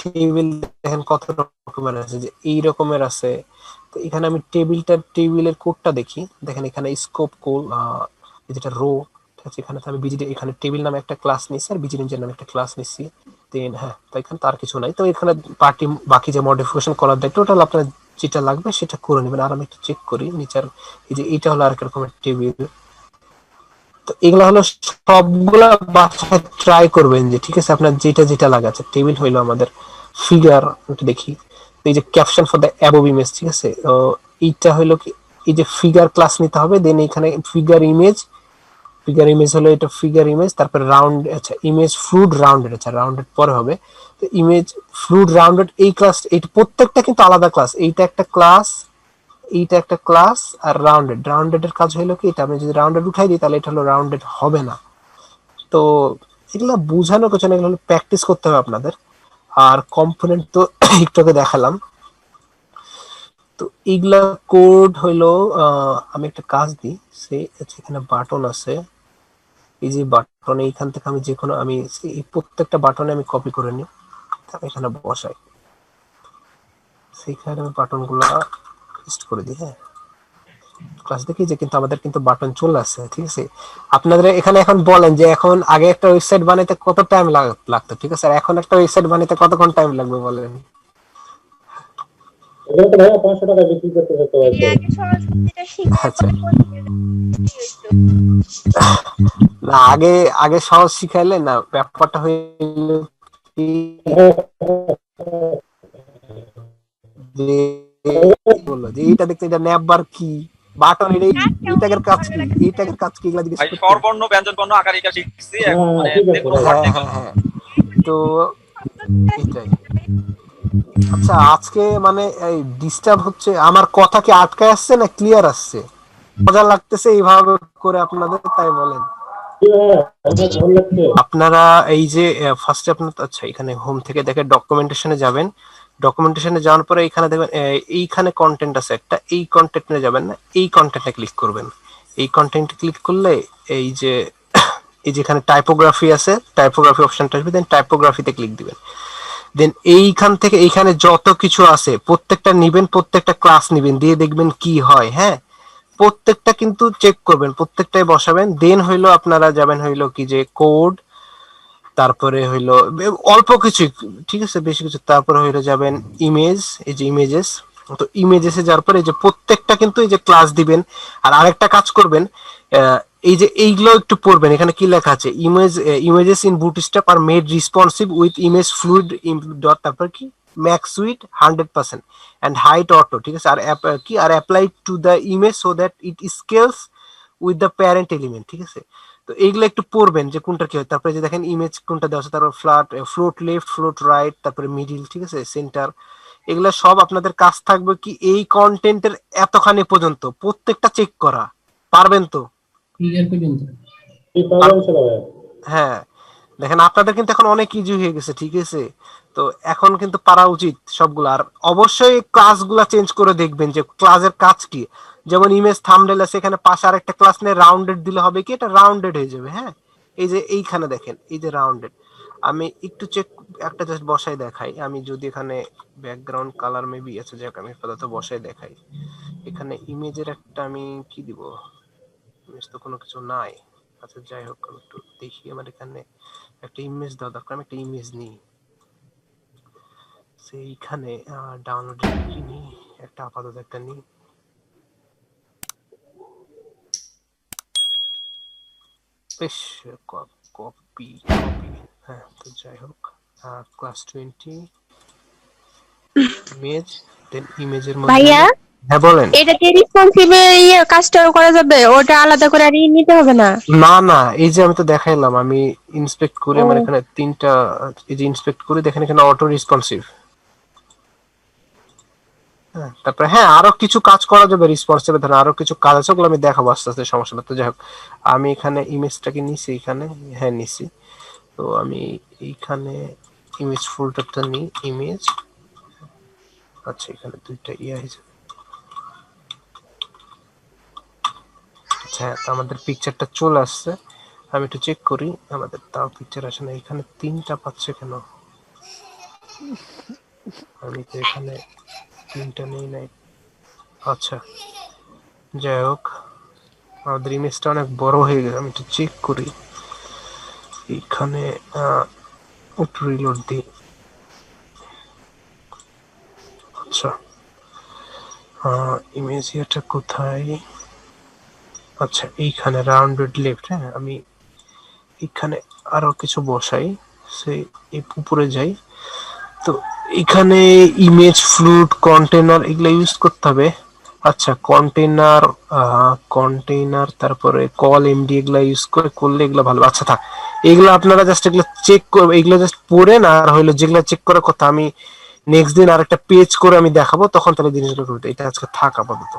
টেবিল দেখেন কত রকমের আছে, যে এই রকমের আছে। তো এখানে আমি টেবিলের কোডটা দেখি, দেখেন এখানে স্কোপ কোড, যেটা রো, ঠিক আছে, এখানে আমি বিজি, এখানে টেবিল নামে একটা ক্লাস নিচ্ছি আর বিজি রেঞ্জের নামে একটা ক্লাস নিচ্ছি, দেন হ্যাঁ, তো এখানে তার কিছু নাই। তো এখানে বাকি যে মডিফিকেশন করার দায়িত্ব ওটা আপনার যেটা লাগবে সেটা করে নেবেন। আর আমি একটু চেক করি নিচের, এই যে এটা হলো আরেক রকমের টেবিল। তো এগুলো হলো সবগুলা বাসায় ট্রাই করবেন, যে ঠিক আছে আপনার যেটা যেটা লাগাচ্ছে। টেবিল হইলো আমাদের ফিগার, একটু দেখি, এই যে caption for the above image, ঠিক আছে। এইটা হলো কি, এই যে ফিগার ক্লাস নিতে হবে, দেন এখানে ফিগার ইমেজ হলো এটা ফিগার ইমেজ, তারপর রাউন্ড, আচ্ছা ইমেজ ফ্লুইড রাউন্ডেড, আচ্ছা রাউন্ডেড পরে হবে। তো ইমেজ ফ্লুইড রাউন্ডেড এই ক্লাস, এইটা প্রত্যেকটা কিন্তু আলাদা ক্লাস, এইটা একটা ক্লাস, এইটা একটা ক্লাস, আর রাউন্ডেড এর কাজ হলো কি, এটা আমি যদি রাউন্ডেড উঠাই দিই তাহলে এটা হলো রাউন্ডেড হবে না। তো এগুলো বোঝানো কিছু না, এগুলো হলো প্র্যাকটিস করতে হবে আপনাদের। আর কম্পোনেন্ট তো একটু আগে দেখালাম। তো এইগুলা কোড হইলো, আমি একটা কাজ দিই, সে এখানে বাটন আছে, এই যে বাটন, এইখান থেকে আমি যে কোনো, আমি এই প্রত্যেকটা বাটনে আমি কপি করে নিই, এখানে বসাই, সেইখানে আমি বাটন গুলা পেস্ট করে দিই, হ্যাঁ ক্লাস দেখি যে কিন্তু আমাদের কিন্তু বাটন চলে আসছে, ঠিক আছে। আপনাদের এখানে এখন বলেন যে এখন আগে একটা ওয়েবসাইট বানাইতে কত টাইম লাগতো, ঠিক আছে, আর এখন একটা ওয়েবসাইট বানাইতে কতক্ষণ টাইম লাগবে বলেন। এগুলো তো ভাই 500 টাকা বিক্রি করতে হতো আমি আগে সরস্বতীটা শিখে আচ্ছা। হইতো। না আগে সহজ শিখাইলে না, ব্যাপারটা হইল কি যে বললো যে এইটা দেখতে, এটা ন্যাববার কি, বাটন, এইটার কাজ কি, এইটার কাজ কি, এগুলা জিজ্ঞেস করতে। স্বরবর্ণ ব্যঞ্জনবর্ণ আকারিকা শিখছি এখন, মানে হ্যাঁ। তো এটাই। আচ্ছা আজকে মানে এই ডিস্টার্ব হচ্ছে, আমার কথা কি আটকায় আসছে না ক্লিয়ার আসছে? মজা লাগতেছে এইভাবে করে আপনাদের, তাই বলেন। আপনারা এই যে ফার্স্টে আপনার, আচ্ছা এখানে হোম থেকে দেখে ডকুমেন্টেশনে যাবেন, ডকুমেন্টেশনে যাওয়ার পরে এখানে দেখবেন এইখানে কন্টেন্ট আছে একটা, এই কন্টেন্টে যাবেন না, এই কন্টেন্টে ক্লিক করবেন। এই কন্টেন্টে ক্লিক করলে এই যে এখানে টাইপোগ্রাফি আছে, টাইপোগ্রাফি অপশনটা আসবে, দেন টাইপোগ্রাফিতে ক্লিক দিবেন। দেন এইখান থেকে এইখানে যত কিছু আছে প্রত্যেকটা নিবেন, প্রত্যেকটা ক্লাস নিবেন, দিয়ে দেখবেন কি হয়, হ্যাঁ। প্রত্যেকটা কিন্তু চেক করবেন, প্রত্যেকটাই বসাবেন। দেন হইলো আপনারা যাবেন হইলো কি যে কোড, তারপরে হইলো অল্প কিছু, ঠিক আছে, বেশি কিছু, তারপরে হইলো যাবেন ইমেজ, এই যে ইমেজেস। তো ইমেজেসে যাওয়ার পরে এই যে প্রত্যেকটা কিন্তু এই যে ক্লাস দিবেন। আর আরেকটা কাজ করবেন, এই যে এইগুলো একটু পড়বেন, এখানে কি লেখা আছে, images in Bootstrap are made responsive with image fluid dot, তারপর কি max with 100% and height auto, ঠিক আছে, আর কি are apply to the image so that it scales with the parent element, ঠিক আছে। তো এইগুলো একটু পড়বেন যে কোনটা কি হয়। তারপরে যে দেখেন ইমেজ কোনটা দেওয়া আছে, তারপর ফ্লোট লেফট, ফ্লোট রাইট, তারপরে মিডিল, ঠিক আছে, সেন্টার, এগুলো সব আপনাদের কাজ থাকবে কি এই কন্টেন্টের এতখানি পর্যন্ত প্রত্যেকটা চেক করা। পারবেন তো? কি পারবেন সেটা ভাই। হ্যাঁ, দেখেন আপনাদের কিন্তু এখন অনেক ইজি হয়ে গেছে, ঠিক আছে। তো এখন কিন্তু পারা উচিত সবগুলো। আর অবশ্যই ক্লাসগুলা চেঞ্জ করে দেখবেন যে ক্লাসের কাজ কি। যেমন ইমেজ থাম্বনেল আছে, এখানে পাশে আরেকটা ক্লাস নিয়ে রাউন্ডেড দিলে হবে কি, এটা রাউন্ডেড হয়ে যাবে। হ্যাঁ, এই যে এইখানে দেখেন এই যে রাউন্ডেড, আমি একটু চেক একটা জাস্ট বসাই দেখাই। আমি যদি এখানে ব্যাকগ্রাউন্ড কালার মেবি আছে, যাক আমি আপাতত বসাই দেখাই। এখানে ইমেজের একটা আমি কি দিব, ইমেজ তো কোনো কিছু নাই। আচ্ছা যাই হোক, আমি একটু দেখি আমার এখানে একটা ইমেজ দেওয়া দরকার। আমি একটা ইমেজ নিই, সেইখানে ডাউনলোড কিনি একটা, আপাতত একটা নিই। বেশ, কপি, হ্যাঁ। তো যাই হোক, ক্লাস 20 ইমেজ, দেন ইমেজের মধ্যে, ভাইয়া হ্যাঁ বলেন। এটাকে রেসপন্সিভে কাজটা করা যাবে, ওটা আলাদা করে আর নিতে হবে না? না না, এই যে আমি তো দেখাইলাম, আমি ইন্সপেক্ট করে আমার এখানে তিনটা, এই যে ইন্সপেক্ট করে দেখেন এখানে অটো রেসপন্সিভ। তারপরে হ্যাঁ আরো কিছু কাজ করা যাবে রেসপন্সিভ, ধরেন আরো কিছু কাজ আছে, ওগুলো আমি দেখাবো আস্তে আস্তে, সমস্যা না। তো যাই হোক, আমি এখানে ইমেজটাকে নিছি, এখানে হ্যাঁ নিছি। তো আমি এইখানে ইমেজ ফোল্ডারটা নিই, ইমেজ, আচ্ছা এখানে দুইটা হয়েছে। আচ্ছা, আমাদের পিকচারটা চলে আসছে, আমি একটু চেক করি, আমাদের তাও পিকচার আসে না। এখানে তিনটা পাচ্ছে কেন, আমি তো এখানে তিনটা নেই নাই। আচ্ছা যাই হোক, আমাদের ইমেজটা অনেক বড় হয়ে গেছে, আমি একটু চেক করি। এখানে একটু রিলোড দিই। আচ্ছা, ইমেজ এটা কোথায়, আচ্ছা এইখানে রাউন্ডেড লেফট। হ্যাঁ, আমি এখানে আরো কিছু বসাই, সেই উপরে যাই। তো এখানে ইমেজ ফ্লুট কন্টেনার এগুলো ইউজ করতে হবে। আচ্ছা, কন্টেইনার তারপরে কল এমডি এগুলা ইউজ করলে এগুলো ভালো। আচ্ছা থাক, এগুলো আপনারা জাস্ট এগুলো চেক করবেন, এগুলো জাস্ট পড়েন। আর হইলো যেগুলো চেক করার কথা, আমি নেক্সট দিন আরেকটা পেজ করে আমি দেখাবো, তখন তাহলে জিনিসগুলো করতে। এটা আজকে থাক আপাতত।